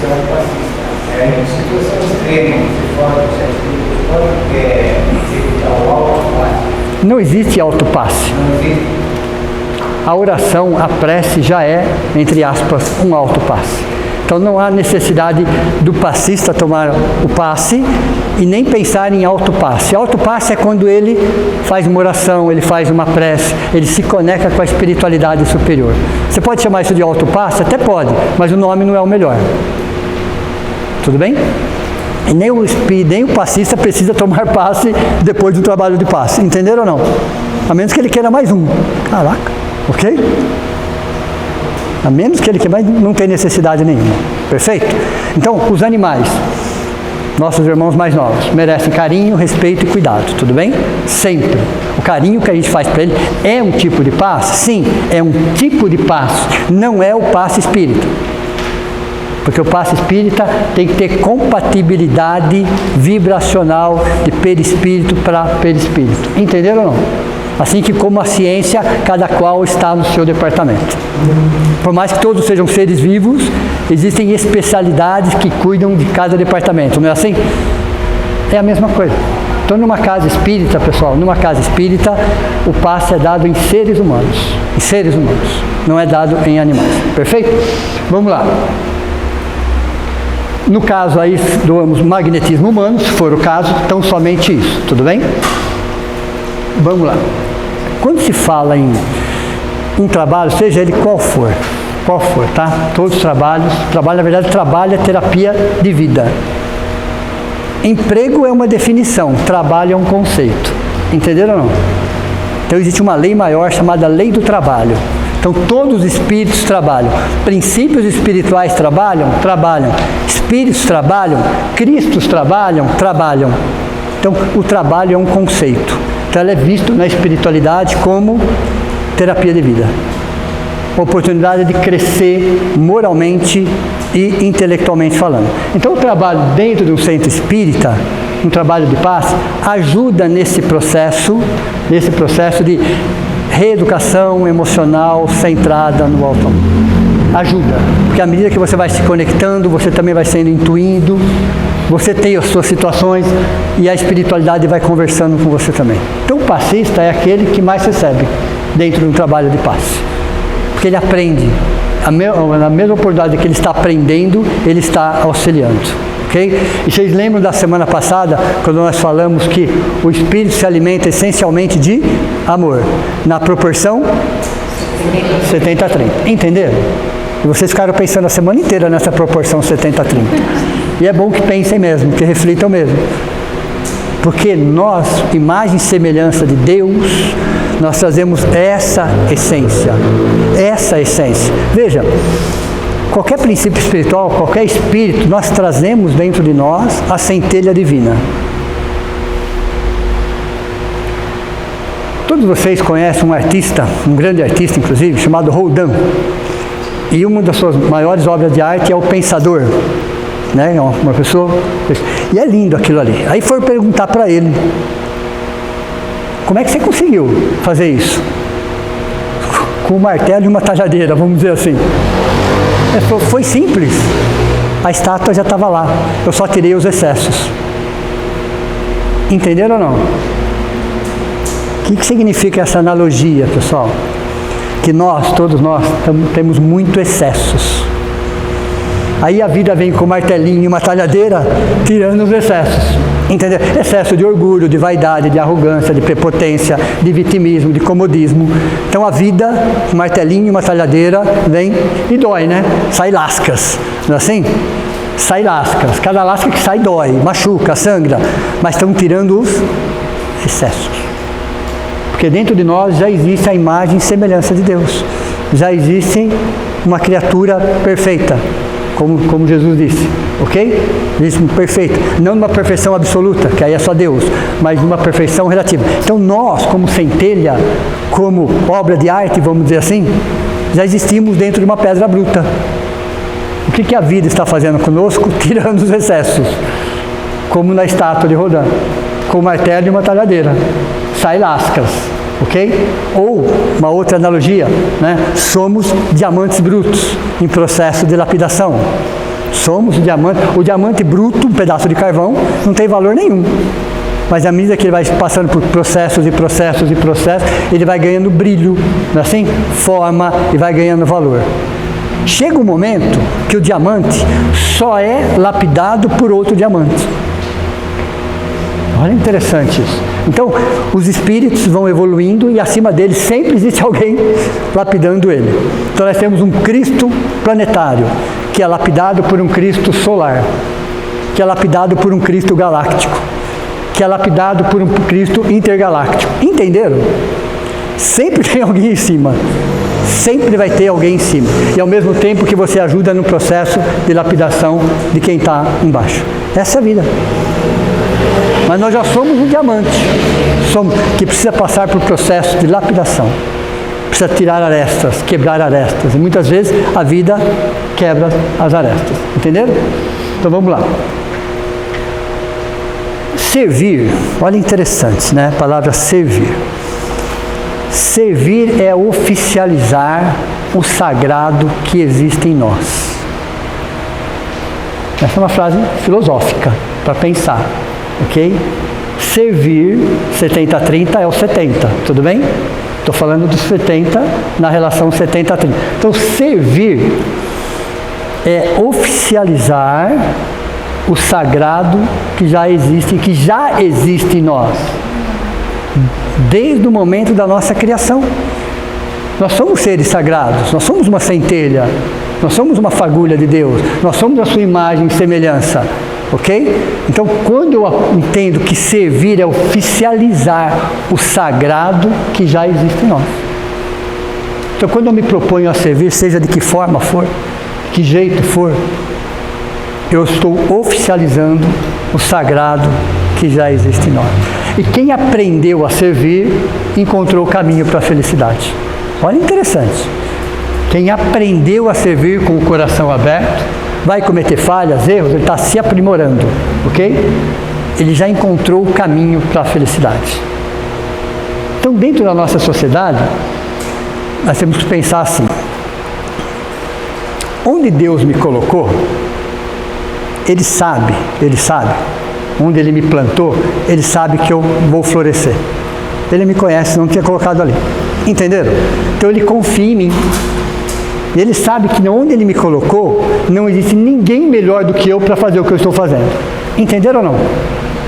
um passista. Em situação extrema, você pode executar o autopasse. Não existe autopasse. Não existe. A oração, a prece já é, entre aspas, um autopasse. Então não há necessidade do passista tomar o passe e nem pensar em autopasse. Autopasse é quando ele faz uma oração, ele faz uma prece, ele se conecta com a espiritualidade superior. Você pode chamar isso de autopasse? Até pode, mas o nome não é o melhor. Tudo bem? E nem o passista precisa tomar passe depois do trabalho de passe. Entenderam ou não? A menos que ele queira mais um. Caraca, ok? A menos que ele queira, mas não tem necessidade nenhuma. Perfeito? Então, os animais, nossos irmãos mais novos, merecem carinho, respeito e cuidado. Tudo bem? Sempre. O carinho que a gente faz para ele é um tipo de passe? Sim, é um tipo de passe. Não é o passe espírita. Porque o passe espírita tem que ter compatibilidade vibracional de perispírito para perispírito. Entenderam ou não? Assim que, como a ciência, cada qual está no seu departamento. Por mais que todos sejam seres vivos, existem especialidades que cuidam de cada departamento. Não é assim? É a mesma coisa. Então, numa casa espírita, pessoal, numa casa espírita, o passe é dado em seres humanos. Em seres humanos. Não é dado em animais. Perfeito? Vamos lá. No caso aí, doamos magnetismo humano, se for o caso, então somente isso. Tudo bem? Vamos lá. Quando se fala em um trabalho, seja ele qual for, tá? Todos os trabalhos, na verdade, trabalho é terapia de vida. Emprego é uma definição, trabalho é um conceito. Entenderam ou não? Então existe uma lei maior chamada lei do trabalho. Então todos os espíritos trabalham. Princípios espirituais trabalham? Trabalham. Espíritos trabalham? Cristos trabalham? Trabalham. Então o trabalho é um conceito. Então ela é visto na espiritualidade como terapia de vida. Oportunidade de crescer moralmente e intelectualmente falando. Então o trabalho dentro de um centro espírita, um trabalho de paz, ajuda nesse processo de reeducação emocional centrada no alto amor. Ajuda, porque à medida que você vai se conectando, você também vai sendo intuído, você tem as suas situações e a espiritualidade vai conversando com você também. Então o passista é aquele que mais recebe dentro de um trabalho de passe, porque ele aprende, na mesma oportunidade que ele está aprendendo, ele está auxiliando. Okay? E vocês lembram da semana passada, quando nós falamos que o espírito se alimenta essencialmente de amor, na proporção 70-30. Entenderam? E vocês ficaram pensando a semana inteira nessa proporção 70-30. E é bom que pensem mesmo, que reflitam mesmo. Porque nós, imagem e semelhança de Deus, nós trazemos essa essência. Essa essência. Veja, qualquer princípio espiritual, qualquer espírito, nós trazemos dentro de nós a centelha divina. Todos vocês conhecem um artista, um grande artista inclusive, chamado Rodin. E uma das suas maiores obras de arte é O Pensador. né? Uma pessoa... E é lindo aquilo ali. Aí foram perguntar para ele, como é que você conseguiu fazer isso? Com um martelo e uma talhadeira, vamos dizer assim. Ele falou, foi simples. A estátua já estava lá. Eu só tirei os excessos. Entenderam ou não? O que significa essa analogia, pessoal? Que todos nós, temos muito excessos. Aí a vida vem com um martelinho e uma talhadeira, tirando os excessos. Entendeu? Excesso de orgulho, de vaidade, de arrogância, de prepotência, de vitimismo, de comodismo. Então a vida, um martelinho e uma talhadeira, vem e dói, né? Sai lascas, não é assim? Sai lascas. Cada lasca que sai dói, machuca, sangra. Mas estão tirando os excessos. Porque dentro de nós já existe a imagem e semelhança de Deus. Já existe uma criatura perfeita. Como Jesus disse, ok? Disse perfeito, não numa perfeição absoluta, que aí é só Deus, mas numa perfeição relativa. Então nós, como centelha, como obra de arte, vamos dizer assim, já existimos dentro de uma pedra bruta. O que a vida está fazendo conosco? Tirando os excessos, como na estátua de Rodin, com um martelo e uma talhadeira, sai lascas. Ok? Ou, uma outra analogia, né? Somos diamantes brutos em processo de lapidação. Somos o diamante bruto, um pedaço de carvão, não tem valor nenhum. Mas à medida que ele vai passando por processos e processos e processos, ele vai ganhando brilho, não é assim? Forma e vai ganhando valor. Chega um momento que o diamante só é lapidado por outro diamante. Olha, interessante isso. Então, os espíritos vão evoluindo e acima deles sempre existe alguém lapidando ele. Então, nós temos um Cristo planetário, que é lapidado por um Cristo solar, que é lapidado por um Cristo galáctico, que é lapidado por um Cristo intergaláctico. Entenderam? Sempre tem alguém em cima. Sempre vai ter alguém em cima. E ao mesmo tempo que você ajuda no processo de lapidação de quem está embaixo. Essa é a vida. Mas nós já somos um diamante, que precisa passar por processo de lapidação. Precisa tirar arestas, quebrar arestas. E muitas vezes a vida quebra as arestas. Entenderam? Então vamos lá. Servir, olha interessante, né? A palavra servir. Servir é oficializar o sagrado que existe em nós. Essa é uma frase filosófica para pensar. Ok? Servir, 70-30 é o 70, tudo bem? Estou falando dos 70 na relação 70-30. Então, servir é oficializar o sagrado que já existe em nós, desde o momento da nossa criação. Nós somos seres sagrados, nós somos uma centelha, nós somos uma fagulha de Deus, nós somos a sua imagem e semelhança. Ok? Então, quando eu entendo que servir é oficializar o sagrado que já existe em nós. Então, quando eu me proponho a servir, seja de que forma for, que jeito for, eu estou oficializando o sagrado que já existe em nós. E quem aprendeu a servir, encontrou o caminho para a felicidade. Olha, interessante. Quem aprendeu a servir com o coração aberto, vai cometer falhas, erros, ele está se aprimorando, ok? Ele já encontrou o caminho para a felicidade. Então, dentro da nossa sociedade, nós temos que pensar assim: onde Deus me colocou, Ele sabe, onde Ele me plantou, Ele sabe que eu vou florescer. Ele me conhece, não tinha colocado ali. Entenderam? Então, Ele confia em mim. E Ele sabe que onde Ele me colocou, não existe ninguém melhor do que eu para fazer o que eu estou fazendo. Entenderam ou não?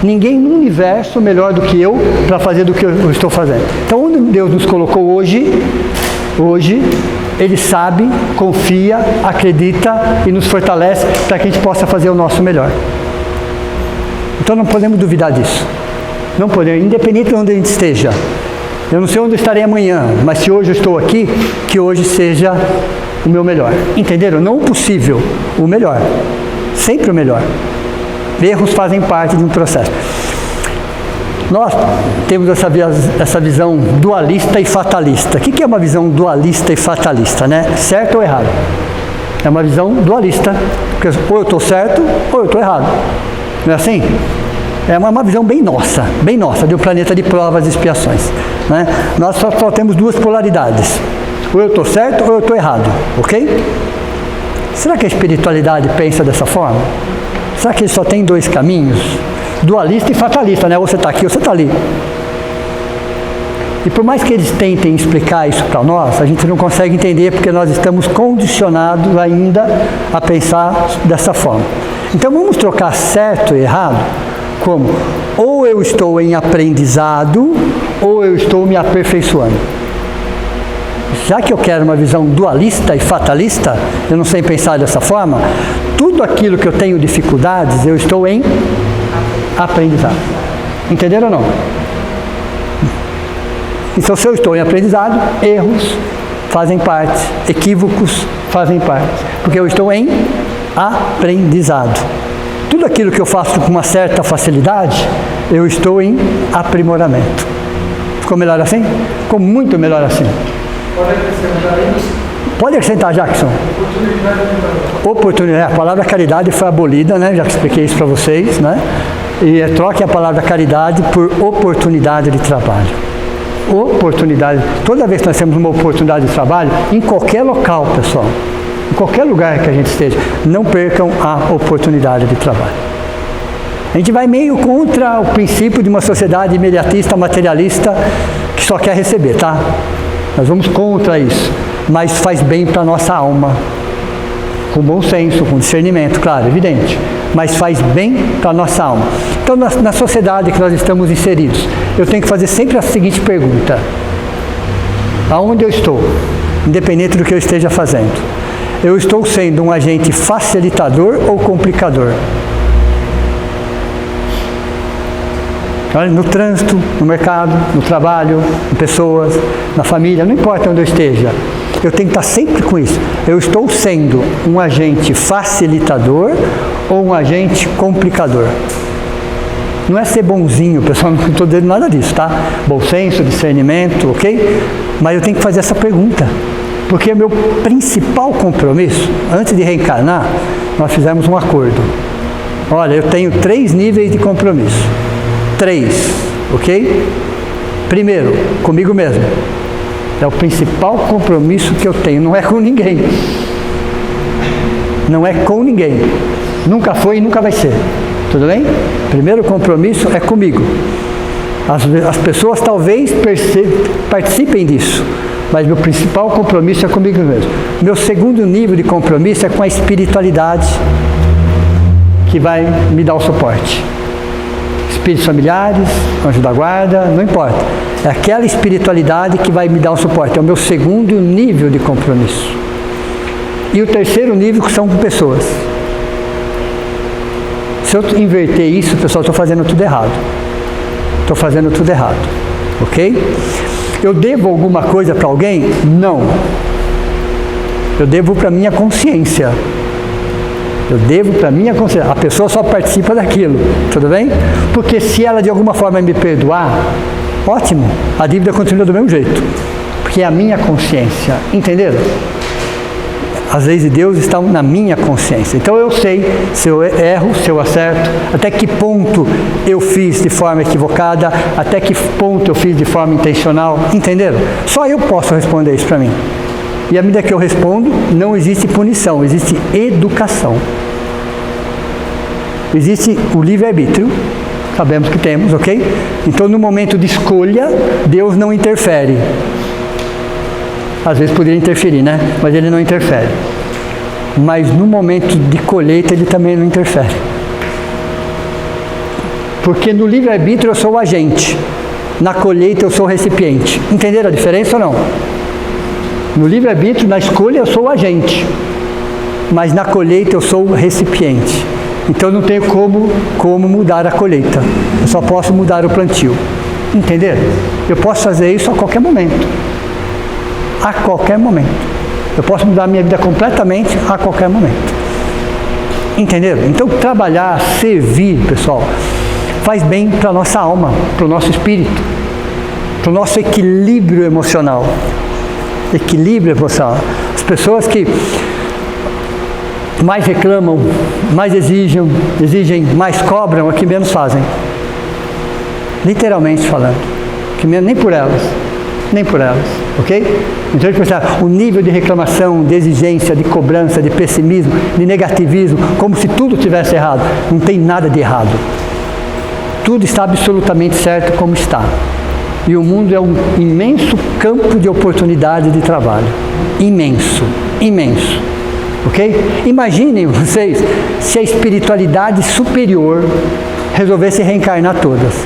Ninguém no universo melhor do que eu para fazer do que eu estou fazendo. Então, onde Deus nos colocou hoje, Ele sabe, confia, acredita e nos fortalece para que a gente possa fazer o nosso melhor. Então, não podemos duvidar disso. Não podemos, independente de onde a gente esteja. Eu não sei onde eu estarei amanhã, mas se hoje eu estou aqui, que hoje seja o meu melhor. Entenderam? Não o possível, o melhor. Sempre o melhor. Erros fazem parte de um processo. Nós temos essa visão dualista e fatalista. O que é uma visão dualista e fatalista, né? Certo ou errado? É uma visão dualista, porque ou eu estou certo ou eu estou errado. Não é assim? É uma visão bem nossa, de um planeta de provas e expiações. Né? Nós só temos duas polaridades. Ou eu estou certo ou eu estou errado. Ok? Será que a espiritualidade pensa dessa forma? Será que ele só tem dois caminhos? Dualista e fatalista, né? Ou você está aqui ou você está ali. E por mais que eles tentem explicar isso para nós, a gente não consegue entender porque nós estamos condicionados ainda a pensar dessa forma. Então vamos trocar certo e errado como ou eu estou em aprendizado ou eu estou me aperfeiçoando. Já que eu quero uma visão dualista e fatalista, eu não sei pensar dessa forma, tudo aquilo que eu tenho dificuldades, eu estou em aprendizado. Entenderam ou não? Então, se eu estou em aprendizado, erros fazem parte, equívocos fazem parte, porque eu estou em aprendizado. Tudo aquilo que eu faço com uma certa facilidade, eu estou em aprimoramento. Ficou melhor assim? Ficou muito melhor assim. Pode acrescentar isso? Pode acrescentar, Jackson. Oportunidade. A palavra caridade foi abolida, né? Já expliquei isso para vocês, né? E troque a palavra caridade por oportunidade de trabalho. Oportunidade. Toda vez que nós temos uma oportunidade de trabalho, em qualquer local, pessoal, em qualquer lugar que a gente esteja, não percam a oportunidade de trabalho. A gente vai meio contra o princípio de uma sociedade imediatista, materialista, que só quer receber, tá? Nós vamos contra isso, mas faz bem para a nossa alma, com bom senso, com discernimento, claro, evidente, mas faz bem para a nossa alma. Então, na sociedade que nós estamos inseridos, eu tenho que fazer sempre a seguinte pergunta: aonde eu estou, independente do que eu esteja fazendo? Eu estou sendo um agente facilitador ou complicador? No trânsito, no mercado, no trabalho, em pessoas, na família, não importa onde eu esteja, eu tenho que estar sempre com isso. Eu estou sendo um agente facilitador ou um agente complicador? Não é ser bonzinho, pessoal, não estou dizendo nada disso, tá? Bom senso, discernimento, ok? Mas eu tenho que fazer essa pergunta, porque o meu principal compromisso, antes de reencarnar, nós fizemos um acordo. Olha, eu tenho 3 níveis de compromisso. 3, ok? Primeiro, comigo mesmo. É o principal compromisso que eu tenho, não é com ninguém. Não é com ninguém. Nunca foi e nunca vai ser. Tudo bem? Primeiro compromisso é comigo. As pessoas talvez participem disso, mas meu principal compromisso é comigo mesmo. Meu segundo nível de compromisso é com a espiritualidade que vai me dar o suporte. Espíritos familiares, anjo da guarda, não importa. É aquela espiritualidade que vai me dar o suporte. É o meu segundo nível de compromisso. E o terceiro nível são com pessoas. Se eu inverter isso, pessoal, estou fazendo tudo errado. Estou fazendo tudo errado. Ok? Eu devo alguma coisa para alguém? Não. Eu devo para a minha consciência. Eu devo para a minha consciência. A pessoa só participa daquilo. Tudo bem? Porque se ela de alguma forma me perdoar, ótimo. A dívida continua do mesmo jeito. Porque é a minha consciência. Entenderam? As leis de Deus estão na minha consciência. Então eu sei se eu erro, se eu acerto, até que ponto eu fiz de forma equivocada, até que ponto eu fiz de forma intencional. Entenderam? Só eu posso responder isso para mim. E à medida que eu respondo, não existe punição, existe educação. Existe o livre-arbítrio, sabemos que temos, ok? Então no momento de escolha, Deus não interfere. Às vezes poderia interferir, né? Mas ele não interfere. Mas no momento de colheita, ele também não interfere. Porque no livre-arbítrio eu sou o agente. Na colheita eu sou o recipiente. Entenderam a diferença ou não? No livre-arbítrio, na escolha eu sou o agente. Mas na colheita eu sou o recipiente. Então não tenho como mudar a colheita. Eu só posso mudar o plantio. Entenderam? Eu posso fazer isso a qualquer momento. A qualquer momento. Eu posso mudar a minha vida completamente a qualquer momento. Entenderam? Então trabalhar, servir, pessoal, faz bem para a nossa alma, para o nosso espírito, para o nosso equilíbrio emocional. Equilíbrio emocional. As pessoas que mais reclamam, mais exigem, mais cobram, é que menos fazem. Literalmente falando. Que menos, nem por elas, ok? Então, o nível de reclamação, de exigência, de cobrança, de pessimismo, de negativismo, como se tudo tivesse errado. Não tem nada de errado. Tudo está absolutamente certo como está. E o mundo é um imenso campo de oportunidade de trabalho. Imenso, imenso. Ok? Imaginem vocês se a espiritualidade superior resolvesse reencarnar todas.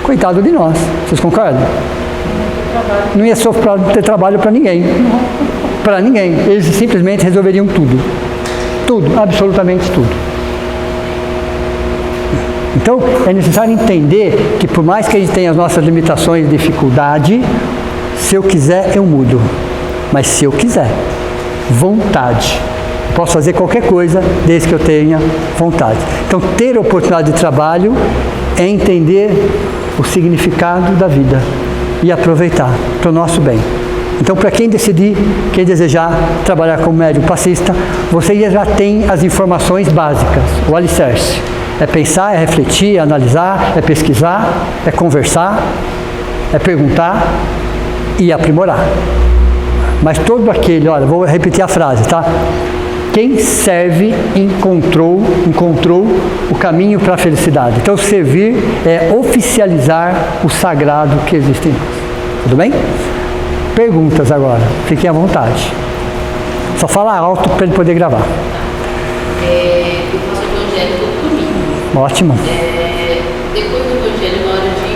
Coitado de nós. Vocês concordam? Não ia ter trabalho para ninguém. Para ninguém. Eles simplesmente resolveriam tudo. Tudo, absolutamente tudo. Então, é necessário entender que por mais que a gente tenha as nossas limitações e dificuldade, se eu quiser, eu mudo. Mas se eu quiser, vontade. Posso fazer qualquer coisa desde que eu tenha vontade. Então, ter oportunidade de trabalho é entender o significado da vida e aproveitar para o nosso bem. Então, para quem decidir, quem desejar trabalhar como médium passista, você já tem as informações básicas, o alicerce. É pensar, é refletir, é analisar, é pesquisar, é conversar, é perguntar e aprimorar. Mas todo aquele, olha, vou repetir a frase, tá? Quem serve encontrou o caminho para a felicidade. Então, servir é oficializar o sagrado que existe em nós. Tudo bem? Perguntas agora. Fiquem à vontade. Só fala alto para ele poder gravar. Eu faço evangelho todo domingo. Ótimo. Depois do evangelho, na hora de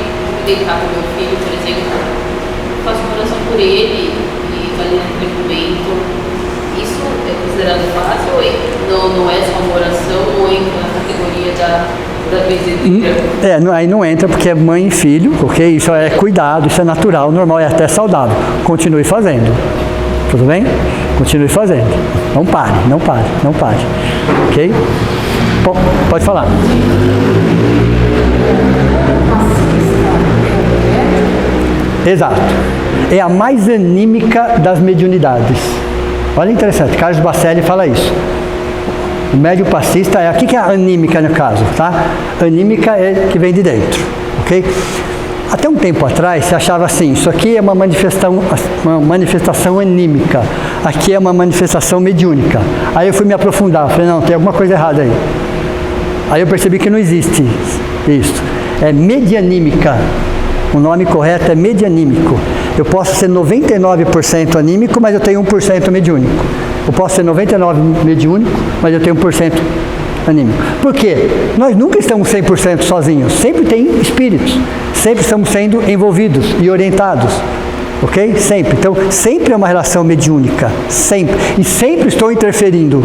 deitar com meu filho, por exemplo, eu faço uma oração por ele e vai ler um documento. Isso é considerado fácil ou não é só uma oração ou entra na categoria da benzedeira? Aí não entra porque é mãe e filho, ok? Isso é cuidado, isso é natural, normal e até saudável. Continue fazendo. Tudo bem? Continue fazendo. Não pare. Ok? Pode falar. Exato. É a mais anímica das mediunidades. Olha interessante, Carlos Bacelli fala isso. O médium passista o que é a anímica no caso, tá? Anímica é que vem de dentro, ok? Até um tempo atrás se achava assim, isso aqui é uma manifestação anímica, aqui é uma manifestação mediúnica. Aí eu fui me aprofundar, falei, não, tem alguma coisa errada aí. Aí eu percebi que não existe isso. É medianímica. O nome correto é medianímico. Eu posso ser 99% anímico, mas eu tenho 1% mediúnico. Eu posso ser 99% mediúnico, mas eu tenho 1% anímico. Por quê? Nós nunca estamos 100% sozinhos. Sempre tem espíritos. Sempre estamos sendo envolvidos e orientados. Ok? Sempre. Então, sempre é uma relação mediúnica. Sempre. E sempre estou interferindo.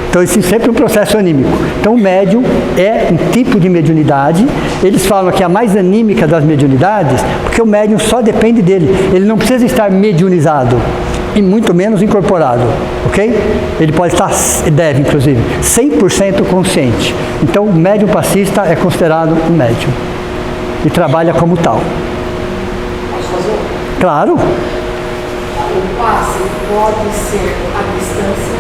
Então, isso sempre é um processo anímico. Então, o médium é um tipo de mediunidade. Eles falam que é a mais anímica das mediunidades, porque o médium só depende dele. Ele não precisa estar mediunizado, e muito menos incorporado. Ok? Ele pode estar, deve inclusive, 100% consciente. Então, o médium passista é considerado um médium. E trabalha como tal. Posso fazer? Claro. O passe pode ser à distância,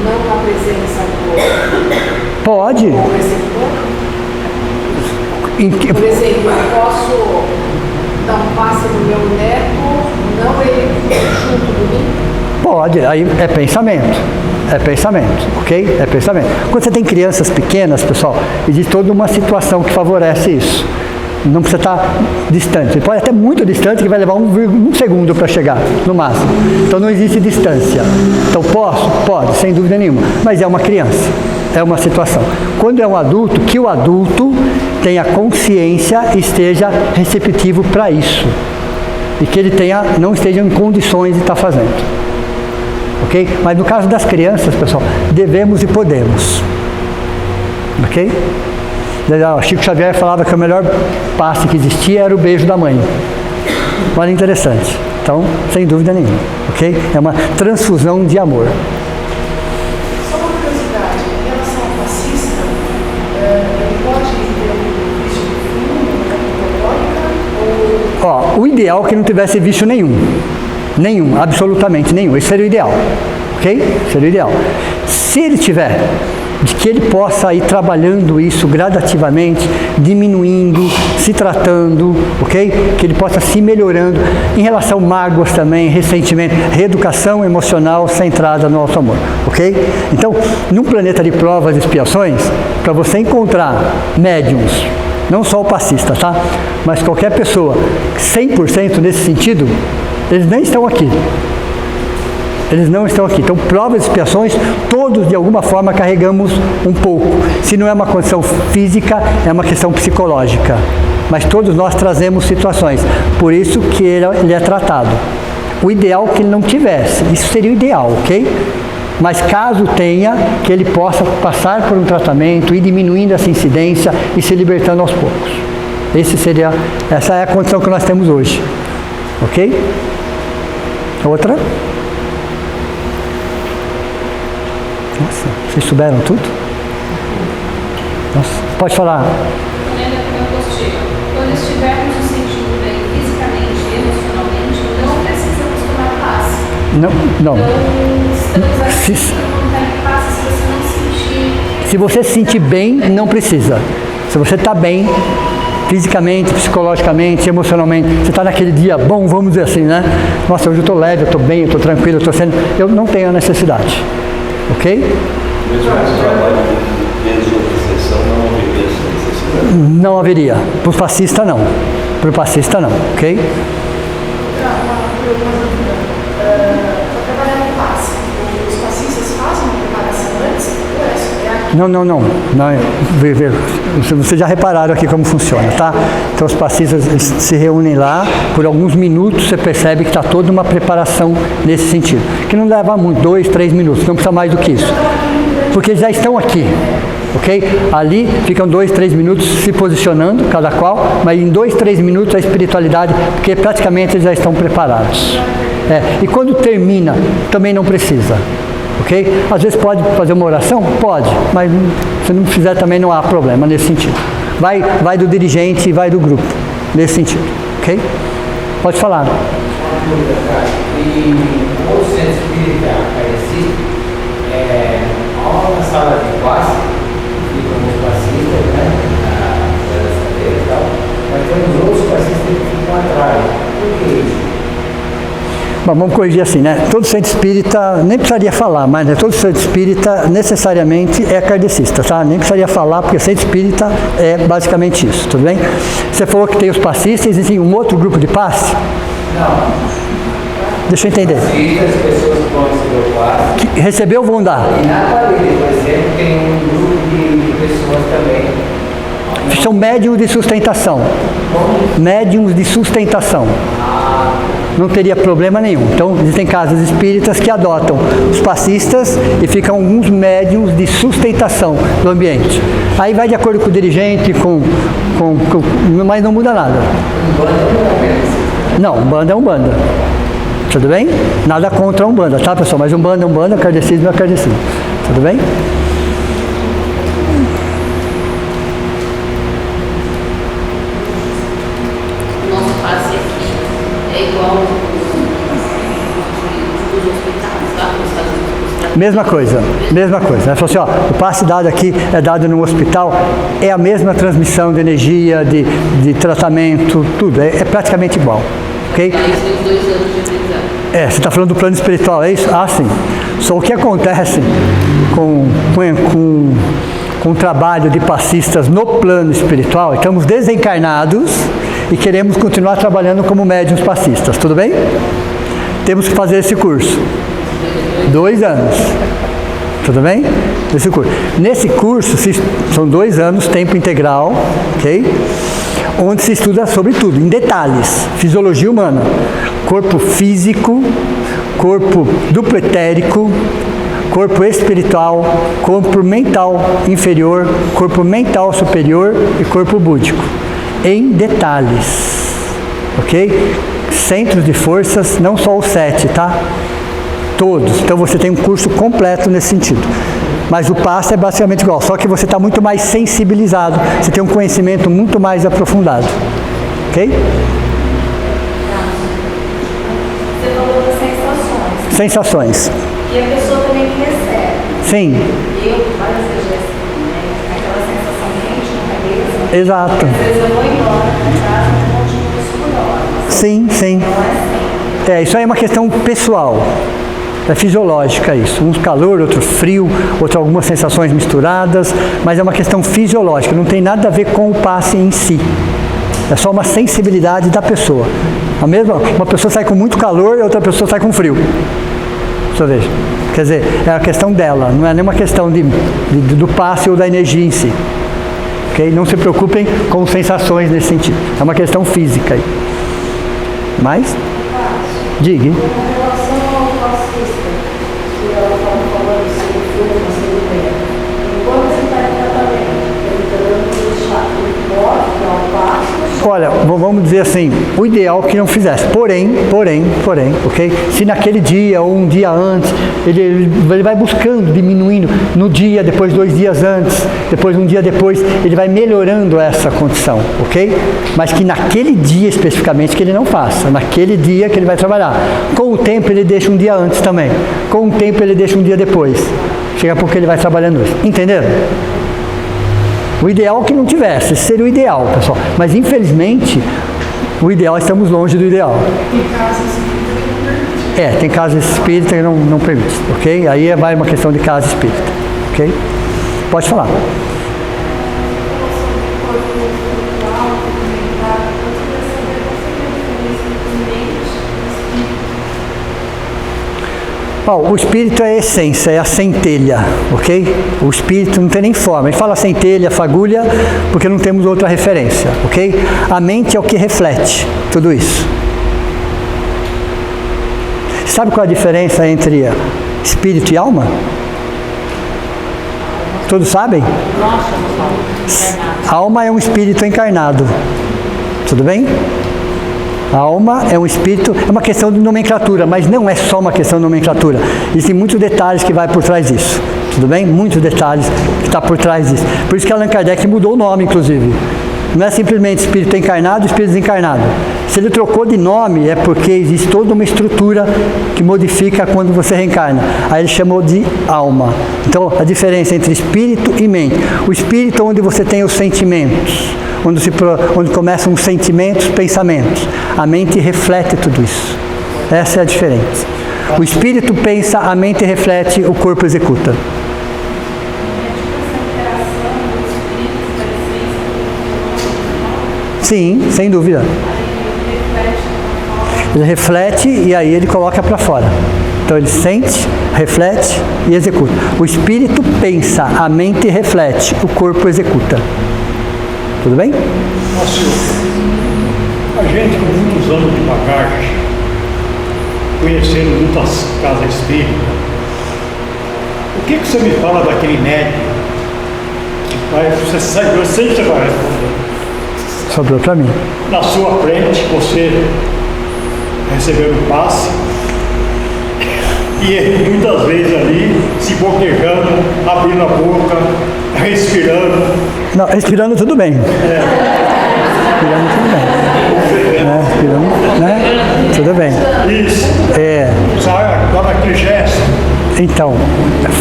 não na presença do Pode. receptor. Por exemplo, eu posso dar um passe no meu neto, não ele junto de mim? Pode, aí é pensamento, ok? É pensamento. Quando você tem crianças pequenas, pessoal, existe toda uma situação que favorece isso. Não precisa estar distante. Você pode até muito distante, que vai levar um segundo para chegar, no máximo. Então não existe distância. Então posso? Pode, sem dúvida nenhuma. Mas é uma criança, é uma situação. Quando é um adulto, que o adulto tenha consciência e esteja receptivo para isso. E que ele não esteja em condições de estar fazendo. Ok? Mas no caso das crianças, pessoal, devemos e podemos. Ok? Chico Xavier falava que o melhor passe que existia era o beijo da mãe. Olha, interessante. Então, sem dúvida nenhuma. Ok? É uma transfusão de amor. Só uma curiosidade, em relação ao fascista, ele pode ter um vício de fundo, católica, ou... O ideal é que não tivesse vício nenhum. Nenhum, absolutamente nenhum. Esse seria o ideal. ok? Seria o ideal. Se ele tiver, de que ele possa ir trabalhando isso gradativamente, diminuindo, se tratando, ok? Que ele possa se melhorando em relação a mágoas também, ressentimento, reeducação emocional centrada no alto amor, ok? Então, num planeta de provas e expiações, para você encontrar médiums, não só o passista, tá? Mas qualquer pessoa, 100% nesse sentido, eles nem estão aqui. Eles não estão aqui. Então, provas e expiações, todos de alguma forma carregamos um pouco. Se não é uma condição física, é uma questão psicológica. Mas todos nós trazemos situações. Por isso que ele é tratado. O ideal é que ele não tivesse. Isso seria o ideal, ok? Mas caso tenha, que ele possa passar por um tratamento, ir diminuindo essa incidência e se libertando aos poucos. Essa é a condição que nós temos hoje. Ok? Outra? Nossa, vocês souberam tudo? Nossa, pode falar. Quando estivermos nos sentindo bem fisicamente e emocionalmente, não precisamos tomar paz. Não. Estamos aqui em paz se você não sentir. Se você se sentir bem, não precisa. Se você está bem, fisicamente, psicologicamente, emocionalmente, você está naquele dia bom, vamos dizer assim, né? Nossa, hoje eu estou leve, eu estou bem, eu estou tranquilo, eu não tenho a necessidade. Ok? Mesmo no trabalho de obsessão não haveria essa necessidade? Não haveria. Para o passista não. Para o passista não. Ok? Para trabalhar no passe, os passistas fazem uma preparação antes? Não. Vocês já repararam aqui como funciona, tá? Então os passistas se reúnem lá, por alguns minutos você percebe que está toda uma preparação nesse sentido. Que não leva muito, 2, 3 minutos, não precisa mais do que isso. Porque eles já estão aqui, ok? Ali ficam 2, 3 minutos se posicionando, cada qual, mas em 2, 3 minutos a espiritualidade, porque praticamente eles já estão preparados. E quando termina, também não precisa. Ok? Às vezes pode fazer uma oração? Pode, mas se não fizer também não há problema nesse sentido. Vai do dirigente e vai do grupo, nesse sentido. Ok? Pode falar. E o centro espírita carecido, há uma sala de classe, ficam os passistas, né? E tal, mas temos outros passistas que ficam atrás. Por que isso? Bom, vamos corrigir assim, né? Todo centro espírita, nem precisaria falar, mas todo centro espírita necessariamente é kardecista, tá? Nem precisaria falar, porque centro espírita é basicamente isso, tudo bem? Você falou que tem os passistas, existe um outro grupo de passe? Não. Deixa eu entender. As pessoas que vão receber o passe. Que recebeu vão dar. E na parede, por exemplo, tem um grupo de pessoas também. São médiums de sustentação. Médiums de sustentação. Não teria problema nenhum. Então, existem casas espíritas que adotam os passistas e ficam alguns médiums de sustentação do ambiente. Aí vai de acordo com o dirigente, mas não muda nada. Não, Umbanda é Umbanda. Tudo bem? Nada contra a Umbanda, tá, pessoal? Mas Umbanda é Umbanda, kardecismo é kardecismo. Tudo bem? Mesma coisa. Ela falou assim, ó, o passe dado aqui é dado no hospital, é a mesma transmissão de energia, de tratamento, tudo, é praticamente igual, ok? Aí 2 anos de aprendizado. Você está falando do plano espiritual, é isso? Ah, sim. Só o que acontece com o trabalho de passistas no plano espiritual, estamos desencarnados e queremos continuar trabalhando como médiuns passistas, tudo bem? Temos que fazer esse curso. 2 anos. Tudo bem? Esse curso. Nesse curso, são 2 anos, tempo integral, ok? Onde se estuda sobre tudo, em detalhes. Fisiologia humana. Corpo físico, corpo duplo etérico, corpo espiritual, corpo mental inferior, corpo mental superior e corpo búdico. Em detalhes. Ok? Centros de forças, não só os 7, tá? Todos. Então você tem um curso completo nesse sentido. Mas o passe é basicamente igual, só que você está muito mais sensibilizado, você tem um conhecimento muito mais aprofundado. Ok? Você falou das sensações. sensações. E a pessoa também que recebe. Sim. Eu, várias vezes, aquela sensação quente na cabeça. Exato. Às vezes eu vou embora pra casa e continuo escurando. Sim, sim. Então é assim. Isso aí é uma questão pessoal. É fisiológica isso. Um calor, outro frio, outro algumas sensações misturadas, mas é uma questão fisiológica, não tem nada a ver com o passe em si. É só uma sensibilidade da pessoa. Uma pessoa sai com muito calor e outra pessoa sai com frio. Você veja. Quer dizer, é a questão dela, não é nenhuma questão do passe ou da energia em si. Okay? Não se preocupem com sensações nesse sentido. É uma questão física aí. Mas, diga. Olha, vamos dizer assim, o ideal é que não fizesse, porém, ok? Se naquele dia ou um dia antes, ele vai buscando, diminuindo, no dia, depois 2 dias antes, depois um dia depois, ele vai melhorando essa condição, ok? Mas que naquele dia especificamente que ele não faça, naquele dia que ele vai trabalhar. Com o tempo ele deixa um dia antes também, com o tempo ele deixa um dia depois, chega a pouco ele vai trabalhando isso, entenderam? O ideal é que não tivesse, esse seria o ideal, pessoal. Mas, infelizmente, o ideal, estamos longe do ideal. Tem casas espíritas que não permitem. Tem casas espíritas que não permitem, ok? Aí vai uma questão de casa espírita, ok? Pode falar. O espírito é a essência, é a centelha, ok? O espírito não tem nem forma. A gente fala centelha, fagulha, porque não temos outra referência, ok? A mente é o que reflete tudo isso. Sabe qual é a diferença entre espírito e alma? Todos sabem? Alma é um espírito encarnado. Tudo bem? A alma é um espírito, é uma questão de nomenclatura, mas não é só uma questão de nomenclatura. Existem muitos detalhes que vai por trás disso. Tudo bem? Muitos detalhes que está por trás disso. Por isso que Allan Kardec mudou o nome, inclusive. Não é simplesmente espírito encarnado e espírito desencarnado. Se ele trocou de nome, é porque existe toda uma estrutura que modifica quando você reencarna. Aí ele chamou de alma. Então, a diferença entre espírito e mente. O espírito é onde você tem os sentimentos, onde começam os sentimentos, pensamentos. A mente reflete tudo isso. Essa é a diferença. O espírito pensa, a mente reflete, o corpo executa. Sim, sem dúvida. Ele reflete e aí ele coloca para fora. Então ele sente, reflete e executa. O espírito pensa, a mente reflete, o corpo executa. Tudo bem? A gente com muitos anos de bagagem, conhecendo muitas casas espíritas, o que você me fala daquele médico? Você sabe, eu sei que você vai responder. Sobrou para mim. Na sua frente, você recebeu um passe, e ele muitas vezes ali, se boquejando, abrindo a boca, respirando. Não, respirando tudo bem. Respirando tudo bem. Respirando, né? Tudo bem. Isso. Sabe, dá aquele gesto. Então,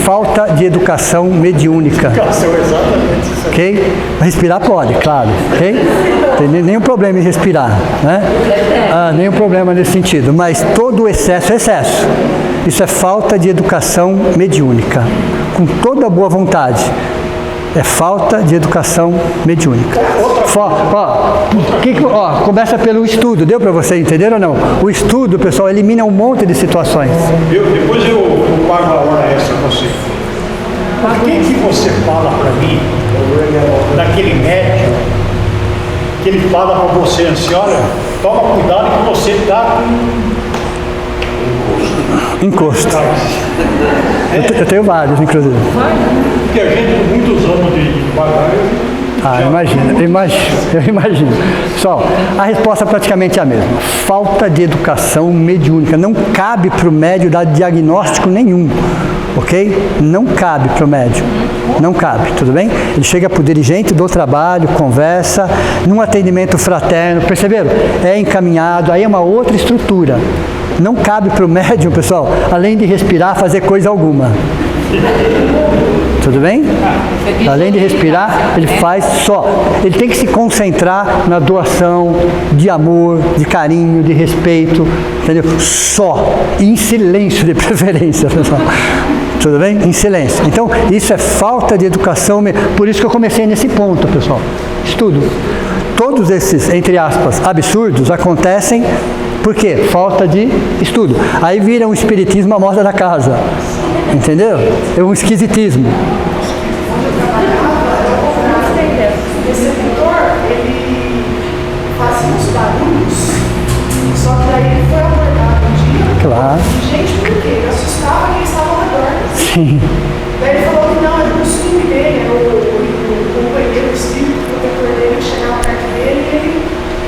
falta de educação mediúnica. Educação, exatamente. Ok? Respirar pode, claro. Ok? Não tem nenhum problema em respirar, né? Nenhum problema nesse sentido. Mas todo o excesso é excesso. Isso é falta de educação mediúnica. Com toda boa vontade. É falta de educação mediúnica. Começa pelo estudo. Deu para você entender ou não? O estudo, pessoal, elimina um monte de situações. Depois eu pago a hora essa com você. Mas o que você fala para mim daquele médico que ele fala para você assim, olha, toma cuidado que você está com encosto. Eu tenho vários, inclusive. Porque a gente com muitos anos de bagagem. Eu imagino. Pessoal, a resposta praticamente é a mesma. Falta de educação mediúnica. Não cabe para o médium dar diagnóstico nenhum. Ok? Não cabe para o médium. Não cabe, tudo bem? Ele chega para o dirigente do trabalho, conversa, num atendimento fraterno, perceberam? É encaminhado, aí é uma outra estrutura. não cabe para o médium, pessoal, além de respirar, fazer coisa alguma. Tudo bem? Além de respirar, ele faz só. Ele tem que se concentrar na doação de amor, de carinho, de respeito, entendeu? Só. E em silêncio, de preferência, pessoal. Tudo bem? Em silêncio. Então, isso é falta de educação. Por isso que eu comecei nesse ponto, pessoal. Estudo. Todos esses, entre aspas, absurdos acontecem por quê? Falta de estudo. Aí vira um espiritismo à moda da casa. Entendeu? É um esquisitismo. O receptor, ele fazia uns barulhos, só que daí ele foi abordado um dia. Claro. E, gente, por quê? Ele assustava quem estava ao redor. Sim. Daí ele falou que não, era o costume dele, era o companheiro, o espírito, o protetor dele, que chegava perto dele e ele,